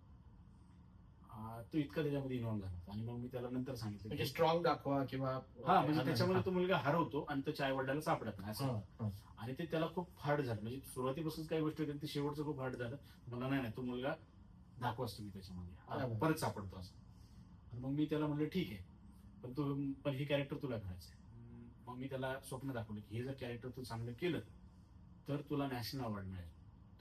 तो इतका त्याच्यामध्ये इन्व्हॉल्व झाला. आणि मग मी त्याला नंतर सांगितलं म्हणजे की स्ट्रॉंग दाखवा किंवा हा, म्हणजे त्याच्यामध्ये तो मुलगा हरवतो आणि त्याच्या आई वडिलांना सापडत नाही असं. हा, हा. आणि ते त्याला खूप हार्ड झालं. म्हणजे सुरुवातीपासून काही गोष्टी होत्या, ते शेवटचं खूप हार्ड झालं. मला नाही तो मुलगा दाखवाच तुम्ही त्याच्यामध्ये, बरोबर. परत सापडतो असं. आणि मग मी त्याला म्हणलं ठीक आहे, पण हे कॅरेक्टर तुला करायचंय. मग मी त्याला स्वप्न दाखवलं की हे जर कॅरेक्टर तू चांगलं केलं तर तुला नॅशनल अवॉर्ड मिळेल.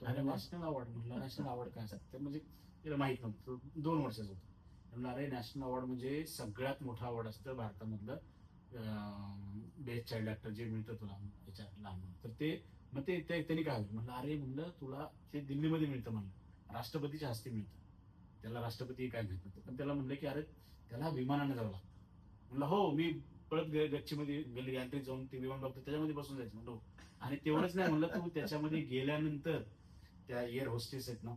तर अरे वा. नॅशनल अवॉर्ड म्हणलं, नॅशनल अवॉर्ड काय असतं? तर म्हणजे त्याला माहित नव्हतं. तो 2 वर्षाचा होता. म्हणलं अरे नॅशनल अवॉर्ड म्हणजे सगळ्यात मोठा अवॉर्ड असतं भारतामधलं, बेस्ट चाइल्ड ऍक्टर जे मिळतं तुला याच्या लहान. तर त्यांनी काय होईल म्हणलं, अरे म्हणलं तुला ते दिल्लीमध्ये मिळतं म्हणलं, राष्ट्रपतीच्या हस्ते मिळतं. त्याला राष्ट्रपती काय माहित नव्हतं. पण त्याला म्हणलं की अरे त्याला विमानाने जावं लागतं. म्हणलं हो, मी परत गच्चीमध्ये गेली गॅलरीत जाऊन ते विमान बघतो, त्याच्यामध्ये बसून जायचं म्हणलं. आणि तेवढंच नाही म्हणलं, तू त्याच्यामध्ये गेल्यानंतर त्या एअर होस्टेस आहेत ना,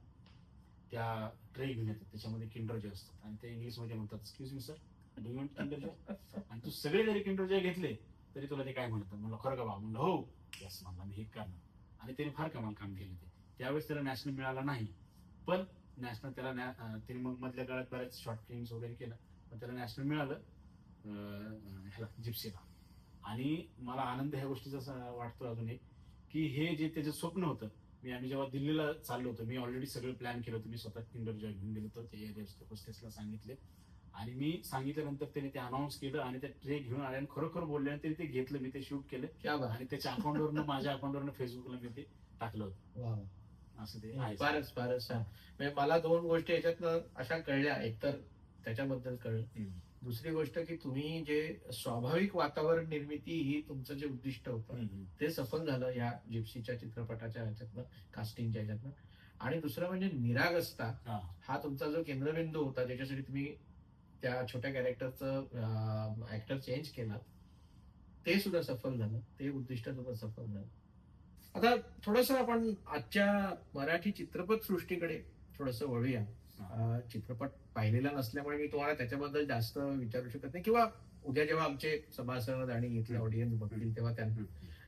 त्या ट्रे घेऊन येतात, त्याच्यामध्ये किंडर जॉय असतात आणि ते इंग्लिशमध्ये म्हणतात excuse me sir, do you want Kinder Joy? आणि तू सगळे जरी किंडर जॉय घेतले तरी तुला ते काय म्हणतात. म्हणलं खरं का बा? म्हणलं हो. यस म्हणला, मी हे करणार. आणि त्याने फार कमाल काम केलं. ते त्यावेळेस त्याला नॅशनल मिळाला नाही, पण नॅशनल त्याला त्याने मग मधल्या काळात बऱ्याच शॉर्ट फिल्म्स वगैरे केलं, पण त्याला नॅशनल मिळालं ह्याला, जिप्सीला. आणि मला आनंद ह्या गोष्टीचा वाटतो अजून एक, की हे जे त्याचं स्वप्न होतं, आम्ही जेव्हा दिल्लीला चाललो होतो, मी ऑलरेडी सगळं प्लॅन केलं होतं. मी स्वतः किंडर जॉय घेऊन गेलो होतो, ते होस्टेसला सांगितले. आणि मी सांगितल्यानंतर त्याने ते अनाऊन्स केलं आणि ते ट्रे घेऊन आले आणि खरोखर बोलले आणि त्यांनी ते घेतलं. मी ते शूट केलं क्या बात. आणि त्याच्या अकाउंटवरनं, माझ्या अकाउंटवरनं फेसबुकला मी ते टाकलं होतं. वा. असं ते आहे. फारच छान. म्हणजे मला 2 गोष्टी याच्यातनं अशा कळल्या. एकतर त्याच्याबद्दल कळलं, हम्म. दुसरी गोष्ट की तुम्ही जे स्वाभाविक वातावरण निर्मिती ही तुमचं जे उद्दिष्ट होतं हम्म. ते सफल झालं या जिप्सीच्या चित्रपटाच्या ह्याच्यातनं, कास्टिंगच्या ह्याच्यातनं. आणि दुसरं म्हणजे निरागसता हा. हा तुमचा जो केंद्रबिंदू होता, ज्याच्यासाठी तुम्ही त्या छोट्या कॅरेक्टरचं ऍक्टर चेंज केला, ते सुद्धा सफल झालं. ते उद्दिष्ट सुद्धा सफल झालं. आता थोडस आपण आजच्या मराठी चित्रपट सृष्टीकडे थोडस वळूया. चित्रपट पाहिलेला नसल्यामुळे मी तुम्हाला त्याच्याबद्दल जास्त विचारू शकत नाही, किंवा उद्या जेव्हा आमचे सभासद आणि इथले ऑडियन्स बघतील तेव्हा त्यांना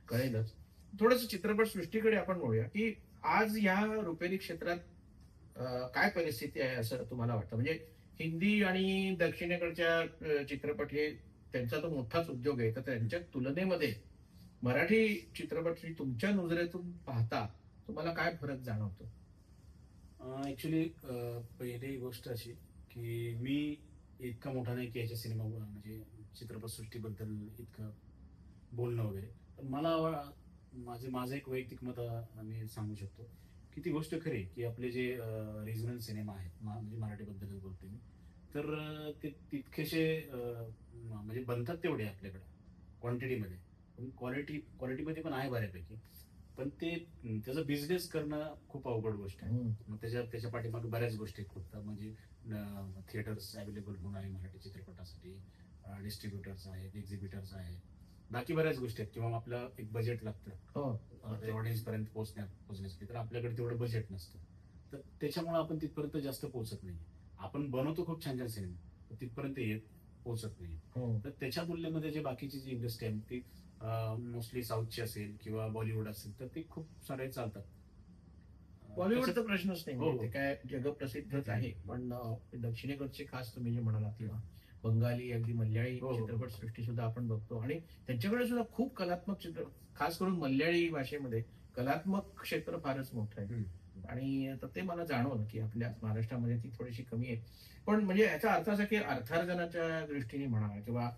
कळेलच. थोडस चित्रपट सृष्टीकडे आपण वळूया की आज या रुपेरी क्षेत्रात काय परिस्थिती आहे असं तुम्हाला वाटतं? म्हणजे हिंदी आणि दक्षिणेकडच्या चित्रपट हे त्यांचा तो मोठाच उद्योग आहे, तर त्यांच्या तुलनेमध्ये मराठी चित्रपट तुमच्या नजरेतून पाहता तुम्हाला काय फरक जाणवतो? ऍक्च्युली पहिली गोष्ट अशी की मी इतका मोठा नाही की याच्या सिनेमा म्हणजे चित्रपट सृष्टीबद्दल इतकं बोलणं वगैरे. पण मला माझं एक वैयक्तिक मत मी सांगू शकतो की ती गोष्ट खरी आहे की आपले जे रिजनल सिनेमा आहेत, म्हणजे मराठीबद्दलच बोलते मी, तर ते तितकेसे म्हणजे बनतात तेवढे आपल्याकडे क्वांटिटीमध्ये, पण क्वालिटीमध्ये पण आहे बऱ्यापैकी. पण त्याचा बिझनेस करणं खूप अवघड गोष्ट आहे. मग त्याच्या पाठीमागे बऱ्याच गोष्टी खूप, म्हणजे थिएटर्स अवेलेबल होणं आहे मराठी चित्रपटासाठी, डिस्ट्रीब्युटर्स आहेत, एक्झिबिटर्स आहेत, बाकी बऱ्याच गोष्टी आहेत. किंवा आपलं एक बजेट लागतं ऑडियन्स पर्यंत पोहोचण्यासाठी, तर आपल्याकडे तेवढं बजेट नसतं. तर त्याच्यामुळे आपण तिथपर्यंत जास्त पोहोचत नाही. आपण बनवतो खूप छान छान सिनेमा, तिथपर्यंत पोहोचत नाही. तर त्याच्या तुलनेमध्ये जे बाकीची जी इंडस्ट्री आहे ती मोस्टली साऊथची असेल किंवा बॉलिवूड असेल, तर ते खूप सारे चालतात. बॉलिवूडचा प्रश्नच नाही, हो. ते काय जगप्रसिद्धच आहे. पण दक्षिणेकडचे खास तुम्ही जे म्हणालात, किंवा बंगाली, अगदी मल्याळी हो. चित्रपट सृष्टी सुद्धा आपण बघतो, आणि त्यांच्याकडे सुद्धा खूप कलात्मक चित्र, खास करून मल्याळी भाषेमध्ये कलात्मक क्षेत्र फारच मोठं आहे. आणि ते मला जाणवलं की आपल्या महाराष्ट्रामध्ये ती थोडीशी कमी आहे. पण म्हणजे याचा अर्थ असा की अर्थार्जनाच्या दृष्टीने म्हणा किंवा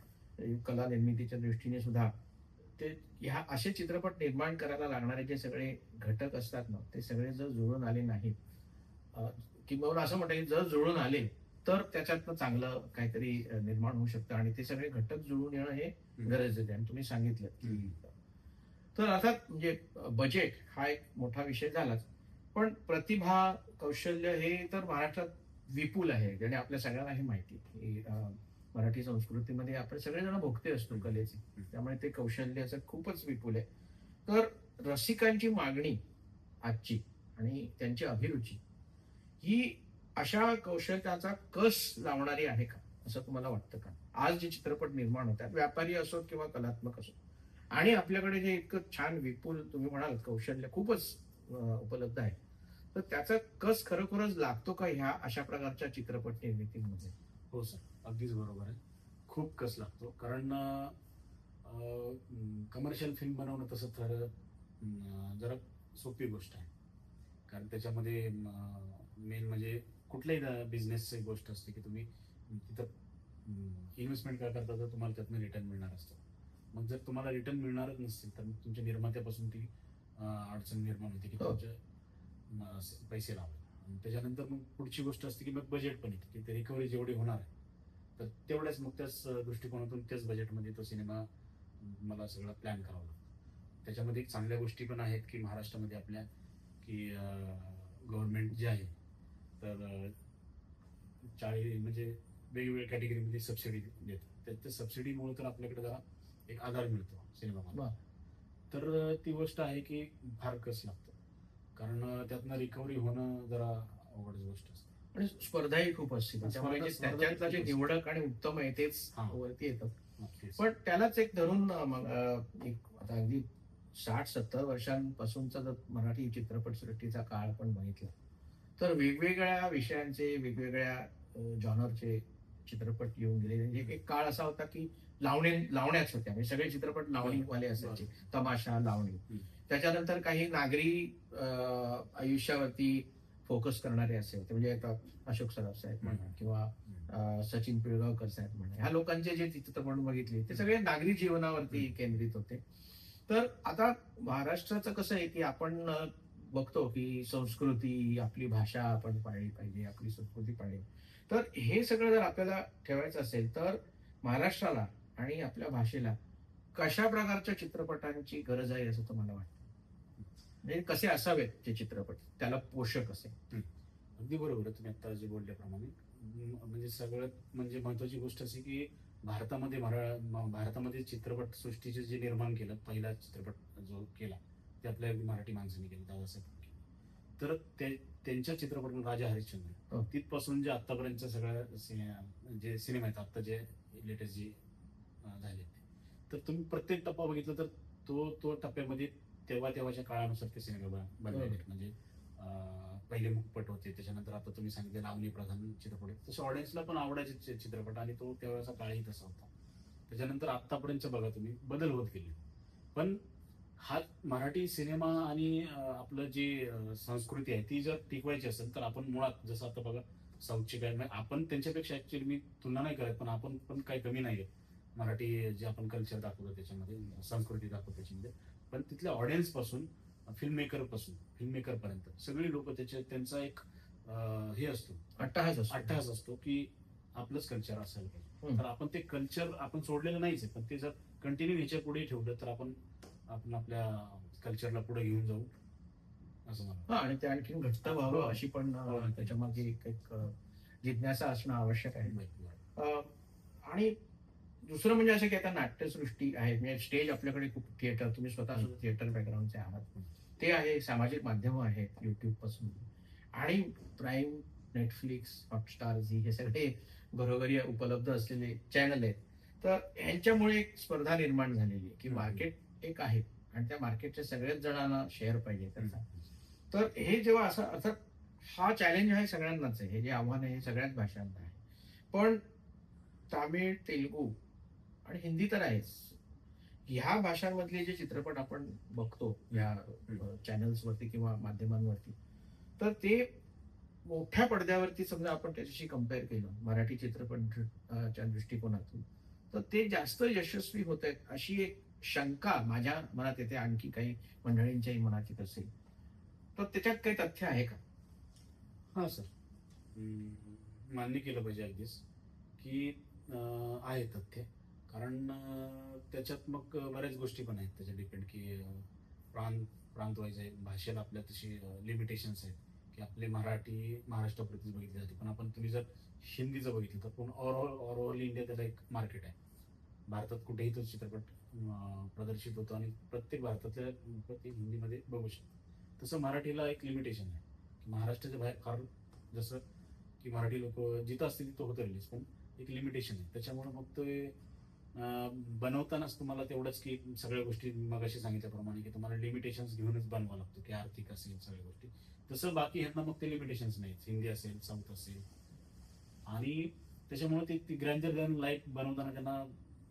कला निर्मितीच्या दृष्टीने सुद्धा ते ह्या असे चित्रपट निर्माण करायला लागणारे जे सगळे घटक असतात ना, ते सगळे जर जुळून आले नाहीत, अ, किंवा असं म्हणता येईल जर जुळून आले तर त्याच्यातनं चांगलं काहीतरी निर्माण होऊ शकतं आणि ते सगळे घटक जुळून येणं हे गरजेचं आहे आणि तुम्ही सांगितलं की तर अर्थात म्हणजे बजेट हा एक मोठा विषय झालाच, पण प्रतिभा कौशल्य हे तर महाराष्ट्रात विपुल आहे आणि आपल्या सगळ्यांनाही माहिती आहे की मराठी संस्कृतीमध्ये आपण सगळेजण भोगते असतो कलेचे, त्यामुळे ते कौशल्य असं खूपच विपुल आहे. तर रसिकांची मागणी आजची आणि त्यांची अभिरुची ही अशा कौशल्याचा कस लावणारी आहे का, असं तुम्हाला वाटतं का? आज जे चित्रपट निर्माण होतात व्यापारी असो किंवा कलात्मक असो, आणि आपल्याकडे जे इतकं छान विपुल तुम्ही म्हणाल कौशल्य खूपच उपलब्ध आहे, तर त्याचा कस खरोखरच लागतो का ह्या अशा प्रकारच्या चित्रपट निर्मितीमध्ये? हो सर, अगदीच बरोबर आहे. खूप कस लागतो, कारण कमर्शियल फिल्म बनवणं तसं तर जरा सोपी गोष्ट आहे. कारण त्याच्यामध्ये मेन म्हणजे कुठल्याही बिझनेसची गोष्ट असते की तुम्ही तिथं इन्व्हेस्टमेंट काय करता तर तुम्हाला त्यातनं रिटर्न मिळणार असतं. मग जर तुम्हाला रिटर्न मिळणारच नसतील तर मग तुमच्या निर्मात्यापासून ती अडचण निर्माण होते की हो. तुमचे पैसे लावले. आणि त्याच्यानंतर मग पुढची गोष्ट असते की मग बजेट पण येते की ते रिकव्हरी जेवढी होणार आहे तर तेवढ्याच मग त्याच दृष्टिकोनातून त्याच बजेटमध्ये तो सिनेमा मला सगळा प्लॅन करावा लागतो. त्याच्यामध्ये एक चांगल्या गोष्टी पण आहेत की महाराष्ट्रामध्ये आपल्या की गव्हर्नमेंट जे आहे तर 40 म्हणजे वेगवेगळ्या कॅटेगरीमध्ये सबसिडी देतात. त्या सबसिडीमुळे तर आपल्याकडे जरा एक आधार मिळतो सिनेमामध्ये. वा. तर ती गोष्ट आहे की फार कस लागतं, कारण त्यातनं रिकव्हरी होणं जरा अवघड गोष्ट असते. आणि स्पर्धाही खूप असते त्याच्यामुळे जे स्पर्धा त्याच्यातलं जे खूप असते. निवडक आणि उत्तम आहे तेच हा. वरती येतं. नक्कीच. पण त्यालाच एक धरून मग एक आता अगदी 60-70 वर्षांपासूनचा जर मराठी चित्रपटसृष्टीचा काळ आपण बघितला तर वेगवेगळ्या विषयांचे वेगवेगळ्या जॉनरचे चित्रपट येऊन गेले. म्हणजे एक काळ असा होता की लावण्याच होत्या, म्हणजे सगळे चित्रपट लावणीवाले असायचे, तमाशा लावणी. त्याच्यानंतर काही नागरी आयुष्यावरती फोकस करणारे असे होते, म्हणजे आता अशोक सराफ साहेब म्हणा किंवा सचिन पिळगावकर साहेब म्हणा, ह्या लोकांचे जे चित्रपट बघितले ते सगळे नागरी जीवनावरती केंद्रित होते. तर आता महाराष्ट्राचं कसं आहे की आपण बघतो की संस्कृती, आपली भाषा आपण पाळली पाहिजे, आपली संस्कृती पाळली. तर हे सगळं जर आपल्याला ठेवायचं असेल तर महाराष्ट्राला आणि आपल्या भाषेला कशा प्रकारच्या चित्रपटांची गरज आहे असं तुम्हाला वाटतं? म्हणजे कसे असावेत ते चित्रपट, त्याला पोषक असे? अगदी बरोबर आहे तुम्ही आता जे बोलल्याप्रमाणे. म्हणजे सगळ्यात म्हणजे महत्वाची गोष्ट अशी की भारतामध्ये चित्रपट सृष्टीचे जे निर्माण केलं, पहिला चित्रपट जो केला ते आपल्या मराठी माणसाने केलं, दादासाहेब फाळके. तर त्यांच्या चित्रपट राजा हरिश्चंद्र तिथपासून जे आतापर्यंत सगळ्या जे सिनेमा आहेत आता जे लेटेस्ट जे झाले तर तुम्ही प्रत्येक टप्पा बघितला तर तो टप्प्यामध्ये तेव्हाच्या काळानुसार ते सिनेमा बनलेले आहेत. म्हणजे पहिले मुखपट होते, त्याच्यानंतर आता तुम्ही सांगितले लावणी प्रधान चित्रपट आहेत, तसे ऑडियन्सला पण आवडायचे चित्रपट आणि तो तेव्हाचा काळही तसा होता. त्याच्यानंतर आतापर्यंत बघा तुम्ही बदल होत गेले. पण हा मराठी सिनेमा आणि आपलं जी संस्कृती आहे ती जर टिकवायची असेल तर आपण मुळात जसं आता बघा साऊथची काय आपण त्यांच्यापेक्षा ऍक्च्युअली मी तुलना नाही करत, पण आपण पण काही कमी नाहीये. मराठी जे आपण कल्चर दाखवतो त्याच्यामध्ये, संस्कृती दाखवतो त्याच्यामध्ये, पण तिथल्या ऑडियन्स पासून फिल्म मेकर पर्यंत सगळी लोक त्यांचा एक हे असतो, अट्टहास असतो की आपलंच कल्चर असायला पाहिजे. तर आपण ते कल्चर आपण सोडलेलं नाहीच आहे, पण ते जर कंटिन्यू ह्याच्या पुढे ठेवलं तर आपण आपल्या कल्चरला पुढे घेऊन जाऊ असं मला. आणि ते आणखी घट्ट व्हावं अशी पण त्याच्यामागे एक जिज्ञासा असणं आवश्यक आहे. आणि दुसरं म्हणजे असं की आता नाट्यसृष्टी आहे, म्हणजे स्टेज आपल्याकडे खूप, थिएटर, तुम्ही स्वतः थिएटर बॅकग्राऊंडचे आहात, ते आहे, सामाजिक माध्यमं आहेत युट्यूब पासून, आणि प्राईम, नेटफ्लिक्स, हॉटस्टार, झी हे सगळे घरोघरी उपलब्ध असलेले चॅनल आहेत. तर यांच्यामुळे एक स्पर्धा निर्माण झालेली आहे की मार्केट एक आहे आणि त्या मार्केटच्या सगळ्याच जणांना शेअर पाहिजे त्यांचा. तर हे जेव्हा असं अर्थात हा चॅलेंज आहे सगळ्यांनाच आहे, हे जे आव्हान आहे हे सगळ्याच भाषांना आहे. पण तामिळ, तेलुगू आणि हिंदी तर आहेच, ह्या भाषांमधले जे चित्रपट आपण बघतो या चॅनल्सवरती किंवा माध्यमांवरती, तर ते मोठ्या पडद्यावरती समजा आपण त्याच्याशी कम्पेअर केलं मराठी चित्रपटच्या दृष्टिकोनातून, तर ते जास्त यशस्वी होत आहेत अशी एक शंका माझ्या मनात येते, आणखी काही मंडळींच्याही मनात येत असेल, तर त्याच्यात काही तथ्य आहे का? हा सर, मान्य केलं पाहिजे अगदीच की आहे तथ्य. कारण त्याच्यात मग बऱ्याच गोष्टी पण आहेत त्याच्यात डिपेंड की प्रांत प्रांत वाईज आहे, भाषेला आपल्या तशी लिमिटेशन्स आहेत की आपले मराठी महाराष्ट्रापुरतीच बघितली जाते, पण आपण तुम्ही जर हिंदीचं बघितलं तर पण ऑल इंडिया त्याला एक मार्केट आहे. भारतात कुठेही तो चित्रपट प्रदर्शित होतो आणि प्रत्येक भारतातल्या प्रत्येक हिंदीमध्ये बघू शकतो. तसं मराठीला एक लिमिटेशन आहे की महाराष्ट्राच्या बाहेर फार, जसं की मराठी लोक जिथं असतील तिथं होतं रिलीज, पण एक लिमिटेशन आहे. त्याच्यामुळे मग ते बनवतानाच तुम्हाला तेवढंच की सगळ्या गोष्टी मगाशी सांगितल्याप्रमाणे की तुम्हाला लिमिटेशन्स घेऊनच बनवावं लागतं की आर्थिक असेल सगळ्या गोष्टी. तसं बाकी ह्यांना मग ते लिमिटेशन्स नाहीत, हिंदी असेल साऊथ असेल, आणि त्याच्यामुळे ती ग्रँजर दॅन लाईफ बनवताना त्यांना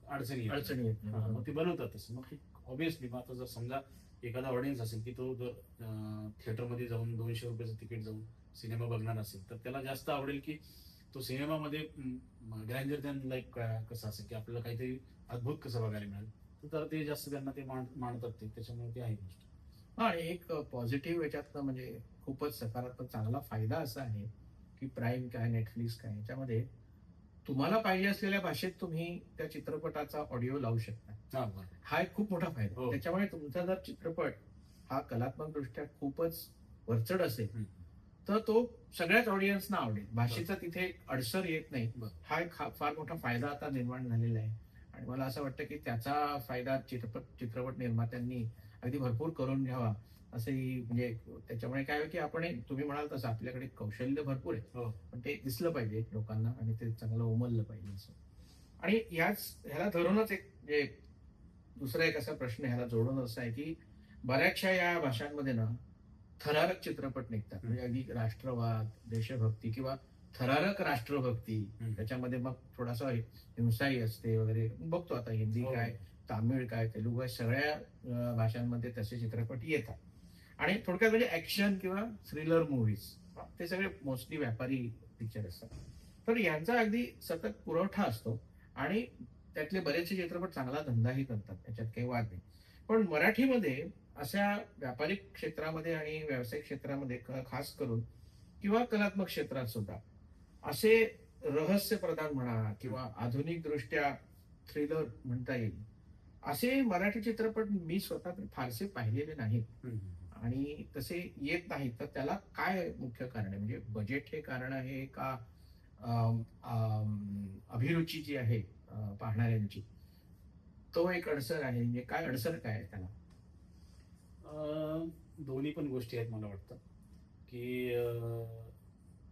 अडचणी येतात. अडचणी येत नाही. हा, मग ते बनवतातच. मग ऑब्विसली आता जर समजा एखादा ऑडियन्स असेल की तो जर थिएटरमध्ये जाऊन 200 रुपयाचं तिकीट जाऊन सिनेमा बघणार असेल तर त्याला जास्त आवडेल की तो सिनेमामध्ये ग्रँजर दॅन लाईफ कसं असेल की आपल्याला काहीतरी अद्भुत कसं बघायला मिळेल, तर ते जास्त त्यांना ते मांडतात ते, त्याच्यामुळे ते आहे गोष्ट. हा, आणि एक पॉझिटिव्ह याच्यातनं म्हणजे खूपच सकारात्मक चांगला फायदा असा आहे की प्राईम काय नेटफ्लिक्स काय याच्यामध्ये तुम्हाला पाहिजे असलेल्या भाषेत तुम्ही त्या चित्रपटाचा ऑडिओ लावू शकता. हा, बरोबर. हा एक खूप मोठा फायदा. हो. त्याच्यामुळे तुमचा जर चित्रपट हा कलात्मक दृष्ट्या खूपच वरचढ असेल हम्म. तर तो सगळ्याच ऑडियन्सना आवडेल. भाषेचा तिथे एक अडसर येत नाही. बरं. हा एक फार मोठा फायदा आता निर्माण झालेला आहे, आणि मला असं वाटतं की त्याचा फायदा चित्रपट निर्मात्यांनी अगदी भरपूर करून घ्यावा असंही. म्हणजे त्याच्यामुळे काय होईल की आपण तुम्ही म्हणाल तसं आपल्याकडे कौशल्य भरपूर आहे, हो. पण ते दिसलं पाहिजे लोकांना आणि ते चांगलं उमललं पाहिजे असं. आणि ह्याला धरूनच एक म्हणजे दुसरा एक असा प्रश्न ह्याला जोडून असा आहे की बऱ्याचशा या भाषांमध्ये ना थरारक चित्रपट निघतात. म्हणजे अगदी राष्ट्रवाद, देशभक्ती किंवा थरारक राष्ट्रभक्ती, हम्म. त्याच्यामध्ये मग थोडासा हिंसाही असते वगैरे. बघतो आता हिंदी हो. काय, तामिळ काय, तेलुगू काय, सगळ्या भाषांमध्ये तसे चित्रपट येतात. आणि थोडक्यात म्हणजे ऍक्शन किंवा थ्रिलर मूव्हीज ते सगळे मोस्टली व्यापारी पिक्चर असतात. तर यांचा अगदी सतत पुरवठा असतो आणि त्यातले बरेचसे चित्रपट चांगला धंदाही करतात, त्याच्यात काही वाद नाही. पण मराठीमध्ये अशा व्यापारिक क्षेत्रामध्ये आणि व्यावसायिक क्षेत्रामध्ये खास करून किंवा कलात्मक क्षेत्रात सुद्धा असे रहस्य प्रधान म्हणा किंवा आधुनिक दृष्ट्या थ्रिलर म्हणता येईल असे मराठी चित्रपट मी स्वतः तर फारसे पाहिलेले नाहीत. हम्म. आणि तसे येत नाहीत, तर त्याला काय मुख्य कारण आहे? म्हणजे बजेट हे कारण आहे का, अभिरुची जी आहे पाहणाऱ्यांची तो एक अडसर आहे? म्हणजे काय अडसर काय आहे त्याला? दोन्ही पण गोष्टी आहेत मला वाटतं की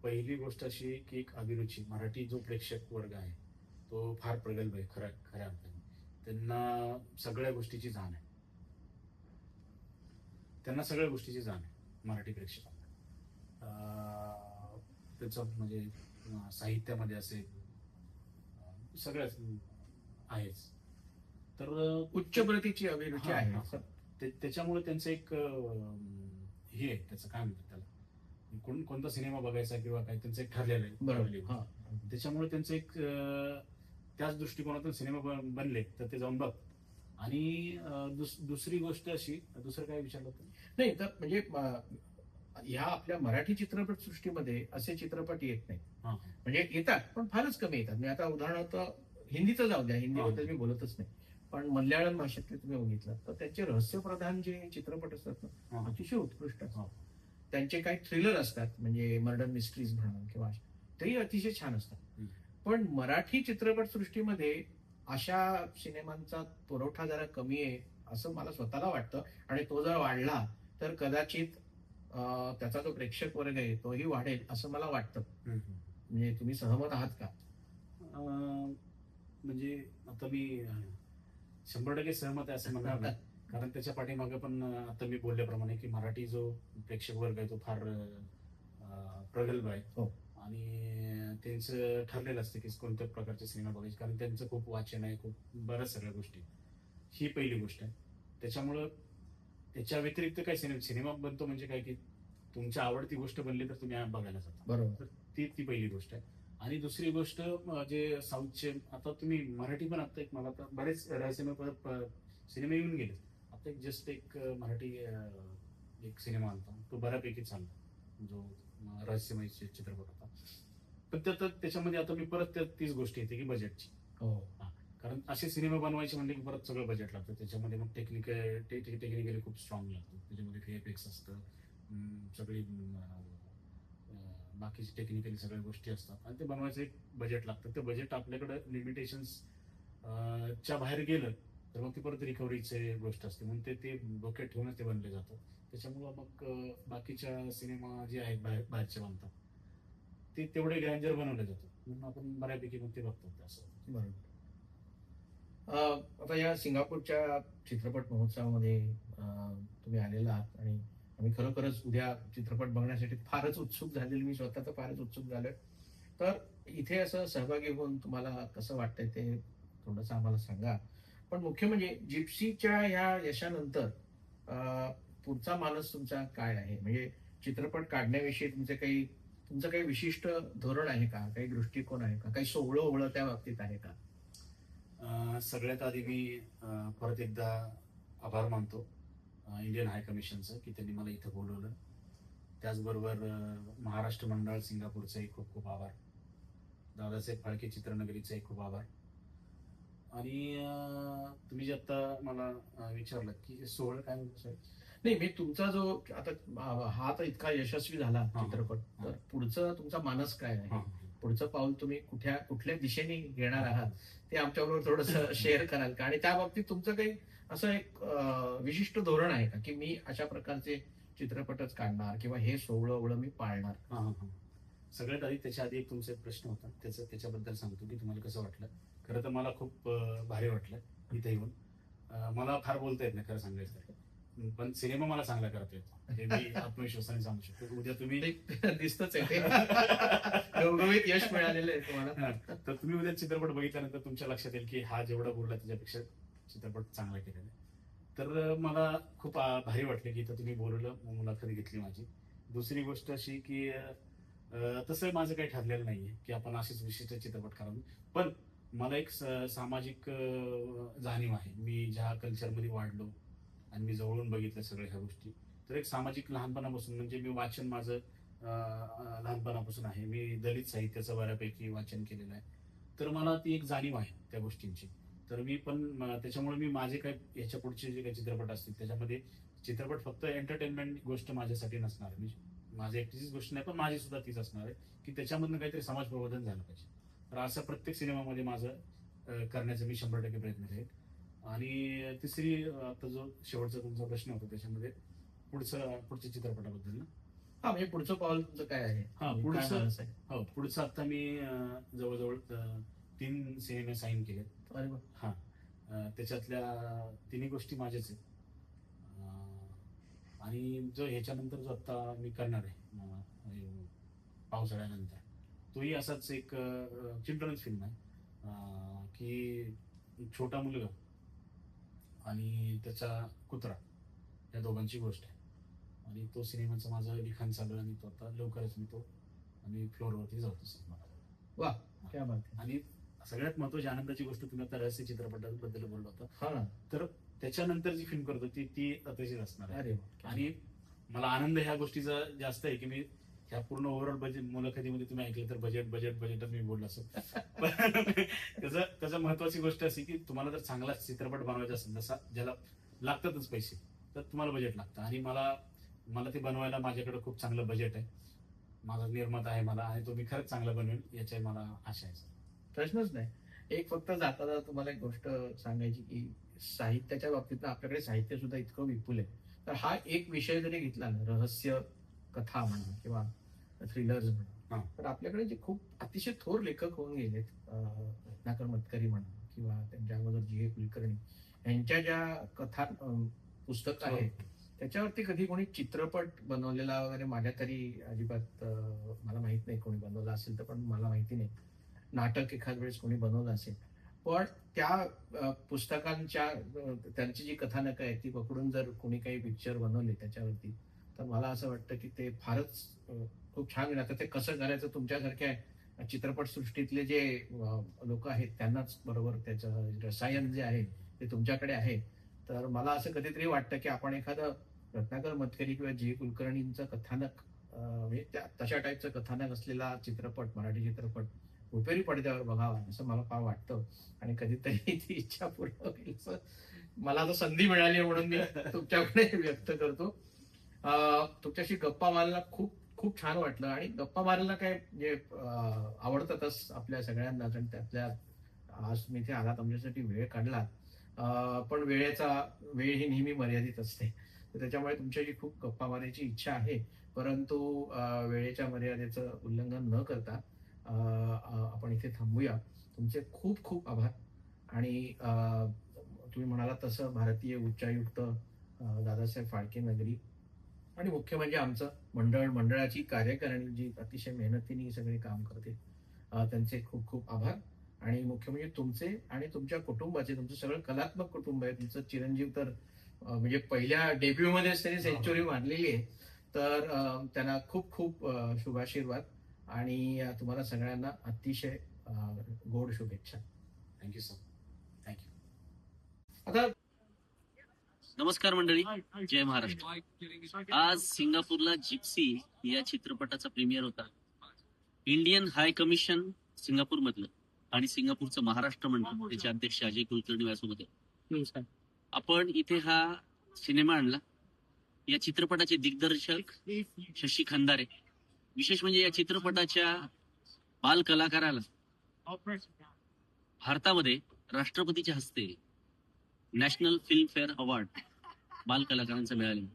पहिली गोष्ट अशी की एक अभिरुची, मराठी जो प्रेक्षक वर्ग आहे तो फार प्रगल्भ आहे खऱ्या अर्थाने. त्यांना सगळ्या गोष्टीची जाण आहे, मराठी प्रेक्षकांना. त्याचं म्हणजे साहित्यामध्ये असेल सगळ्याच आहेच. तर उच्च प्रतीची अभिरुची हा, आहे. हा. त्याच्यामुळे त्यांचं एक हे आहे, त्याचं काय म्हणतात त्याला, कोणता सिनेमा बघायचा किंवा काय त्यांचं एक ठरलेलं आहे. बरोबर. हा. त्याच्यामुळे त्यांचं एक त्याच दृष्टिकोनातून सिनेमा बनले तर ते जाऊन बघ. आणि दुसरी गोष्ट अशी, दुसरं काय विचारलं तुम्ही? नाही तर म्हणजे ह्या आपल्या मराठी चित्रपट सृष्टीमध्ये असे चित्रपट येत नाही. हा. म्हणजे येतात पण फारच कमी येतात. मी आता उदाहरणार्थ हिंदीचं जाऊ द्या, हिंदीबद्दल हा. मी बोलतच नाही, पण मल्याळम भाषेतले तुम्ही बघितलं तर त्यांचे रहस्यप्रधान जे चित्रपट असतात ना हा. अतिशय उत्कृष्ट असतात. हा. त्यांचे काही थ्रिलर असतात, म्हणजे मर्डर मिस्ट्रीज म्हणा किंवा तेही अतिशय छान असतात. हम्म. पण मराठी चित्रपट सृष्टीमध्ये अशा सिनेमांचा पुरवठा जरा कमी आहे असं मला स्वतःला वाटतं. आणि तो जर वाढला तर कदाचित त्याचा जो प्रेक्षक वर्ग आहे तोही वाढेल असं मला वाटतं. हम्म. म्हणजे तुम्ही सहमत आहात का? म्हणजे आता मी 100% सहमत आहे असं म्हणणार नाही. कारण त्याच्या पाठीमागे पण आता मी बोलल्याप्रमाणे की मराठी जो प्रेक्षक वर्ग आहे तो फार प्रगल्भ आहे. हो. आणि त्यांचं ठरलेलं असतं की कोणत्या प्रकारचे सिनेमा बघायचे, कारण त्यांचं खूप वाचन आहे, खूप बऱ्याच सगळ्या गोष्टी. ही पहिली गोष्ट आहे. त्याच्यामुळं त्याच्या व्यतिरिक्त काय सिनेमा बनतो म्हणजे काय की तुमची आवडती गोष्ट बनली तर तुम्ही बघायला जाता. बरोबर. ती पहिली गोष्ट आहे. आणि दुसरी गोष्ट जे साऊथचे, आता तुम्ही मराठी पण आता एक मला तर बरेच रहस्यमय सिनेमे येऊन गेले. आता एक जस्ट एक मराठी एक सिनेमा आलता, तो बऱ्यापैकी चालला, जो रहस्यमय चित्रपट होता. पण त्याच्यामध्ये आता मी परत तीच गोष्ट येते की बजेटची. हो. कारण असे सिनेमे बनवायचे म्हणजे की परत सगळं बजेट लागतं. त्याच्यामध्ये मग टेक्निकली खूप स्ट्रॉंग लागतं. त्याच्यामध्ये VFX असतं, सगळी बाकीची टेक्निकली सगळ्या गोष्टी असतात आणि ते बनवायचं एक बजेट लागतं. ते बजेट आपल्याकडे लिमिटेशन्स च्या बाहेर गेलं तर मग ती परत रिकव्हरीची गोष्ट असते, म्हणून ते डोक्यात ठेवूनच ते बनले जातं. त्याच्यामुळं मग बाकीच्या सिनेमा जे आहेत बाहेरचे बनतात ते तेवढे ग्रँजर बनवले जातात, म्हणून आपण बऱ्यापैकी मग ते बघतो असं. बरोबर. आता या सिंगापूरच्या चित्रपट महोत्सवामध्ये तुम्ही आलेला आहात आणि आम्ही खरोखरच उद्या चित्रपट बघण्यासाठी फारच उत्सुक झालेलो. मी स्वतः तर फारच उत्सुक झालोय. तर इथे असं सहभागी होऊन तुम्हाला कसं वाटतंय ते थोडंसं आम्हाला सांगा. पण मुख्य म्हणजे जिप्सीच्या या यशानंतर पुढचा मानस तुमचा काय आहे? म्हणजे चित्रपट काढण्याविषयी तुमचं काही विशिष्ट धोरण आहे का? काही दृष्टिकोन आहे का? काही सोहळं ओवळं त्या बाबतीत आहे का? सगळ्यात आधी मी परत एकदा आभार मानतो इंडियन हाय कमिशनचं की त्यांनी मला इथं बोलवलं. त्याचबरोबर महाराष्ट्र मंडळ सिंगापूरचाही खूप खूप आभार. दादासाहेब फाळके चित्रनगरीचाही खूप आभार. आणि तुम्ही जे आता मला विचारलं की सोहळं काय म्हणतो साहेब. नाही, मी तुमचा जो आता हा तर इतका यशस्वी झाला हा. चित्रपट, तर पुढचं तुमचा मानस काय आहे? हां. पुढचं पाऊल तुम्ही कुठल्या दिशेने घेणार आहात ते आमच्याबरोबर थोडस शेअर कराल का? आणि त्या बाबतीत तुमचं काही असं एक विशिष्ट धोरण आहे का की मी अशा प्रकारचे चित्रपटच काढणार किंवा हे सोहळं ओवळं मी पाळणार? हां हां हां. सगळ्यात आधी त्याच्या आधी एक तुमचा एक प्रश्न होता, त्याच्याबद्दल सांगतो की तुम्हाला कसं वाटलं. खरं तर मला खूप भारी वाटलं इथे येऊन. मला फार बोलता येत नाही खरं सांगायचं तर. पण सिनेमा मला चांगला करता येतो हे मी आत्मविश्वासाने सांगू शकतो. उद्या तुम्ही दिसतच आहे ते. घवघवीत यश मिळालेलं आहे तुम्हाला. तर तुम्ही उद्या चित्रपट बघितल्यानंतर तुमच्या लक्षात येईल की हा जेवढा बोलला त्याच्यापेक्षा चित्रपट चांगला केलेला आहे. तर मला खूप भारी वाटलं की इथं तुम्ही बोलवलं, मुलाखत घेतली माझी. दुसरी गोष्ट अशी की तसं माझं काही ठरलेलं नाहीये की आपण असेच विशिष्ट चित्रपट करावे. पण मला एक सामाजिक जाणीव आहे. मी ज्या कल्चरमध्ये वाढलो आणि मी जवळून बघितलं सगळ्या ह्या गोष्टी, तर एक सामाजिक लहानपणापासून म्हणजे मी वाचन माझं लहानपणापासून आहे. मी दलित साहित्याचं बऱ्यापैकी वाचन केलेलं आहे. तर मला ती एक जाणीव आहे त्या गोष्टींची. तर मी पण त्याच्यामुळे मी माझे काही ह्याच्या पुढचे जे काही चित्रपट असतील त्याच्यामध्ये चित्रपट फक्त एंटरटेनमेंट गोष्ट माझ्यासाठी नसणार आहे. माझी एकटीचीच गोष्ट नाही, पण माझी सुद्धा तीच असणार आहे की त्याच्यामधनं काहीतरी समाज प्रबोधन झालं पाहिजे. तर असं प्रत्येक सिनेमामध्ये माझं करण्याचा मी 100% प्रयत्न करेन. आणि तिसरी आता जो शेवटचा तुमचा प्रश्न होता त्याच्यामध्ये पुढच्या चित्रपटाबद्दल ना. हा, म्हणजे पुढचं पाऊल तुमचं काय आहे? हा, काय पुढचं मानस आहे? हो, पुढचं आता मी जवळजवळ 3 सिनेमे साईन केलेत. अरे वा. हा, त्याच्यातल्या तिन्ही गोष्टी माझ्याच आहेत. आणि जो ह्याच्यानंतर जो आता मी करणार आहे पावसाळ्यानंतर, तोही असाच एक चिल्ड्रन्स फिल्म आहे की छोटा मुलगा आणि त्याचा कुत्रा या दोघांची गोष्ट आहे. आणि तो सिनेमाचं माझं लिखाण चालू आहे आणि तो आता लवकरच मी तो आणि फ्लोअरवरती जाऊ सिनेमा. वा, क्या बात आहे. आणि सगळ्यात महत्वाची आनंदाची गोष्ट तुम्ही आता रहस्य चित्रपटाबद्दल बोललो होता, हा ना. तर त्याच्यानंतर जी फिल्म करतो ती तशीच असणार आहे. अरे वा. आणि मला आनंद ह्या गोष्टीचा जास्त आहे की मी ह्या पूर्ण ओव्हरऑल बजेट मुलाखतीमध्ये तुम्ही ऐकलं तर बजेटच मी बोललो असं. त्याचं महत्वाची गोष्ट अशी की तुम्हाला जर चांगला चित्रपट बनवायचा असेल, जसा ज्याला लागतातच पैसे, तर तुम्हाला बजेट लागतं. आणि मला ते बनवायला माझ्याकडे खूप चांगलं बजेट आहे. माझा निर्माता आहे मला, आणि तो मी खरंच चांगला बनवेल याची मला आशा आहे. प्रश्नच नाही. एक फक्त जाता जाता तुम्हाला एक गोष्ट सांगायची की साहित्याच्या बाबतीत आपल्याकडे साहित्य सुद्धा इतकं विपुल आहे. तर हा एक विषय जरी घेतला ना, रहस्य कथा म्हणा किंवा थ्रिलर्स म्हणा, हा. तर आपल्याकडे जे खूप अतिशय थोर लेखक होऊन गेलेत, रत्नाकर मतकरी म्हणा किंवा त्यांच्या अगोदर G.A. कुलकर्णी, यांच्या ज्या कथा पुस्तक आहेत त्याच्यावरती कधी कोणी चित्रपट बनवलेला वगैरे माझ्या तरी अजिबात मला माहित नाही. कोणी बनवला असेल तर, पण मला माहिती नाही. नाटक एखाद वेळेस कोणी बनवलं असेल, पण त्या पुस्तकांच्या त्यांची जी कथानक आहे ती पकडून जर कोणी काही पिक्चर बनवले त्याच्यावरती, तर मला असं वाटतं की ते फारच खूप छान आहे. आता ते कसं करायचं तुमच्यासारख्या चित्रपट सृष्टीतले जे लोक आहेत त्यांनाच बरोबर त्याचं रसायन जे आहे ते तुमच्याकडे आहे. तर मला असं कधीतरी वाटतं की आपण एखादं रत्नाकर मतकरी किंवा जे कुलकर्णींचं कथानक म्हणजे तशा टाईपचं कथानक असलेला चित्रपट, मराठी चित्रपट रुपेरी पडद्यावर बघावा असं मला फार वाटतं. आणि कधीतरी ती इच्छा पूर्ण होईल असं मला आता संधी मिळाली आहे म्हणून मी तुमच्याकडे व्यक्त करतो. तुमच्याशी गप्पा मारायला खूप खूप छान वाटलं. आणि गप्पा मारायला काय म्हणजे आवडतातच आपल्या सगळ्यांना. आणि त्यातल्या आज तुम्ही इथे आलात, आमच्यासाठी वेळ काढला. पण वेळ ही नेहमी मर्यादित असते, तर त्याच्यामुळे तुमच्याशी खूप गप्पा मारायची इच्छा आहे. परंतु वेळेच्या मर्यादेचं उल्लंघन न करता आपण इथे थांबूया. तुमचे खूप खूप आभार. आणि तुम्ही म्हणालात तसं भारतीय उच्चायुक्त दादासाहेब फाळके नगरी आणि मुख्य म्हणजे आमचं मंडळाची कार्यकारिणी जी अतिशय मेहनतीने हे सगळे काम करते, त्यांचे खूप खूप आभार. आणि मुख्य म्हणजे तुमचे आणि तुमच्या कुटुंबाचे, तुमचं सगळं कलात्मक कुटुंब आहे. तुमचं चिरंजीव तर म्हणजे पहिल्या डेब्यू मध्येच त्यांनी सेंचुरी मारलेली आहे. तर त्यांना खूप खूप शुभाशीर्वाद. आणि तुम्हाला सगळ्यांना अतिशय गोड शुभेच्छा. Thank you sir. थँक्यू. आता नमस्कार मंडळी, जय महाराष्ट्र. आज सिंगापूरला जिप्सी या चित्रपटाचा प्रीमियर होता. इंडियन हाय कमिशन सिंगापूर मधलं आणि सिंगापूरचं महाराष्ट्र मंडळ त्याचे अध्यक्ष अजय कुलकर्णी व्यासोबत आहे. आपण इथे हा सिनेमा आणला. या चित्रपटाचे दिग्दर्शक शशी खंदारे. विशेष म्हणजे या चित्रपटाच्या बाल कलाकाराला भारतामध्ये राष्ट्रपतीच्या हस्ते नॅशनल फिल्म फेअर अवॉर्ड बाल कलाकारांचा मिळालेला.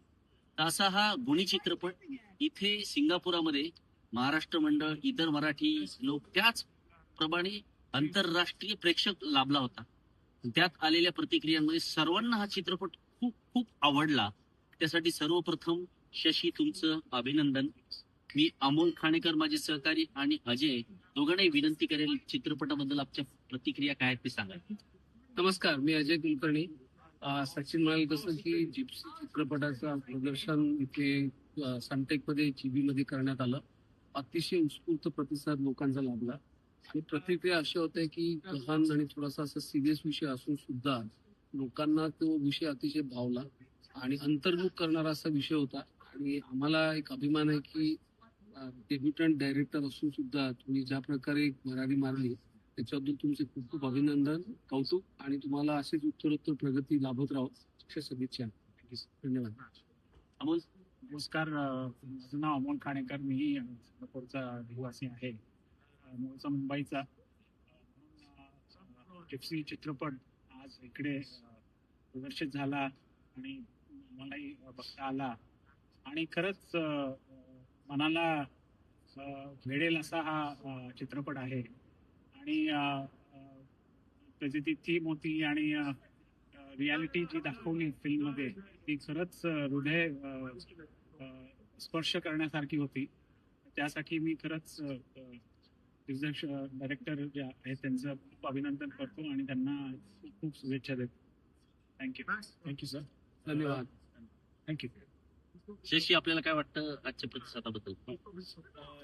तर असा हा गुणी चित्रपट इथे सिंगापुरामध्ये महाराष्ट्र मंडळ, इतर मराठी लोक, त्याच प्रमाणे आंतरराष्ट्रीय प्रेक्षक लाभला होता. त्यात आलेल्या प्रतिक्रियांमध्ये सर्वांना हा चित्रपट खूप खूप आवडला. त्यासाठी सर्वप्रथम शशी तुमचं अभिनंदन. मी अमोल खाणेकर माझे सहकारी आणि अजय दोघांनाही विनंती करेल, चित्रपटाबद्दल आपल्या प्रतिक्रिया काय आहेत ते सांगा. नमस्कार, मी अजय कुलकर्णी. सचिन म्हणाल तसं की जिप्सी चित्रपटाचं प्रदर्शन इथे सनटेक मध्ये जीबी मध्ये करण्यात आलं. अतिशय उत्स्फूर्त प्रतिसाद लोकांचा लाभला आणि प्रतिक्रिया अशा होत्या की लहान आणि थोडासा असा सिरियस विषय असून सुद्धा लोकांना तो विषय अतिशय भावला आणि अंतर्मुख करणारा असा विषय होता. आणि आम्हाला एक अभिमान आहे की डेब्युटंट डायरेक्टर असून सुद्धा तुम्ही ज्या प्रकारे भरारी मारली त्याच्याबद्दल तुमचे खूप खूप अभिनंदन, कौतुक. आणि तुम्हाला अशीच उत्तरोत्तर प्रगती लाभत राहो अशा शुभेच्छा. धन्यवाद. अमोल. नमस्कार, माझं नाव अमोल खाणेकर. मी सिंगापूरचा रहिवासी आहे, मूळचा मुंबईचा. जिप्सी चित्रपट आज इकडे प्रदर्शित झाला आणि मलाही बघता आला आणि खरंच मनाला भेडेल असा हा चित्रपट आहे. आणि त्याची ती थीम होती आणि रियालिटी जी दाखवली फिल्म मध्ये ती खरंच हृदय स्पर्श करण्यासारखी होती. त्यासाठी मी खरंच डायरेक्टर जे आहेत त्यांचं खूप अभिनंदन करतो आणि त्यांना खूप खूप शुभेच्छा देतो. थँक्यू. Thank you sir. धन्यवाद. थँक्यू. शशी, आपल्याला काय वाटतं आजच्या प्रतिसादाबद्दल?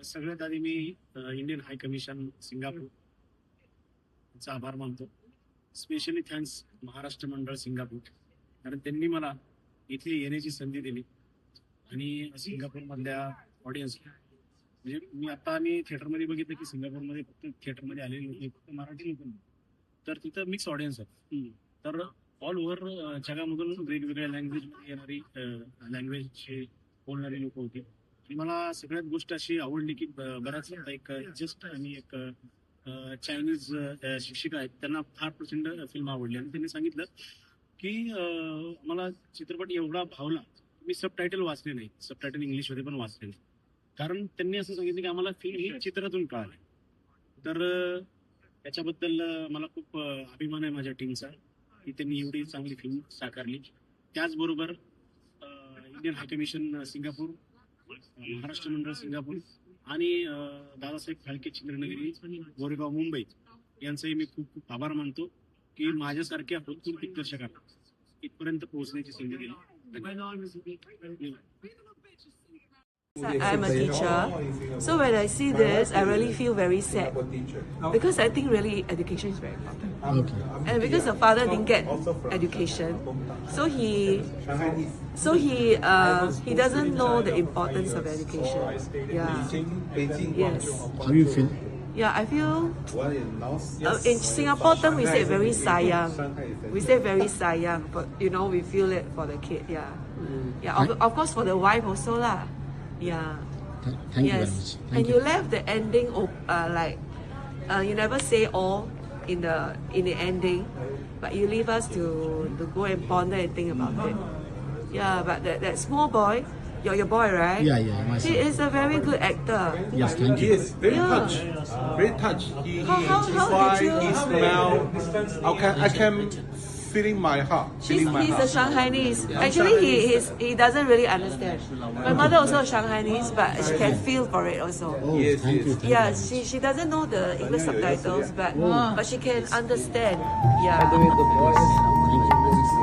सगळ्यात आधी मी इंडियन हाय कमिशन सिंगापूर चा आभार मानतो. स्पेशली थँक्स महाराष्ट्र मंडळ सिंगापूर, कारण त्यांनी मला इथे येण्याची संधी दिली. आणि सिंगापूर मधल्या ऑडियन्स म्हणजे मी थिएटरमध्ये बघितलं की सिंगापूरमध्ये फक्त थिएटरमध्ये आलेले लोक फक्त मराठी लोक, तर तिथं मिक्स ऑडियन्स आहे. तर ऑल ओव्हर जगामधून वेगवेगळ्या लँग्वेजमध्ये येणारी लँग्वेजचे बोलणारी लोक होती. आणि मला सगळ्यात गोष्ट अशी आवडली की बऱ्याच एक जस्ट आणि एक चायनीज शिक्षिका आहेत, त्यांना फार प्रचंड फिल्म आवडली आणि त्यांनी सांगितलं की मला चित्रपट एवढा भावला. मी सबटायटल वाचले नाही, सबटायटल इंग्लिशमध्ये पण वाचले नाही, कारण त्यांनी असं सांगितलं की आम्हाला फिल्म ही चित्रातून कळाली. तर त्याच्याबद्दल मला खूप अभिमान आहे माझ्या टीमचा की त्यांनी एवढी चांगली फिल्म साकारली. त्याचबरोबर इंडियन हाय कमिशन सिंगापूर, महाराष्ट्र मंडळ सिंगापूर आणि दादासाहेब फाळके चित्रनगरी गोरेगाव मुंबई यांचाही मी खूप खूप आभार मानतो की माझ्यासारख्या भरपूर दिग्दर्शकांना इथपर्यंत पोहोचण्याची संधी दिली. I'm a teacher, so when I see this, I really feel very sad because I think really education is very important. Okay. And because the father didn't get education, so he doesn't know the importance of education. Yeah. Yes. How you feel? Yeah, I feel in Singapore term we say very sayang. We say very sayang, but we feel it for the kid. Yeah. Yeah. Of course for the wife also lah. Yeah. Thank you very Yes. much. And Thank you left the ending you never say all in the ending, but you leave us to go and ponder and think about it. Yeah, but that small boy, your boy, right? Yeah, my He son. is a very good actor. Yes, thank you. Yes, very Yeah. touched. Very touched. He How smile, did you- he smile. I can feeling my heart. He's Feeling my a heart. Shanghainese. Actually, he doesn't really understand. My mother also Shanghainese, but she can feel for it also. Oh, Yes, thank you. yes. Thank Yeah, you. she doesn't know the English subtitles, but she can understand. Yeah. Thank you.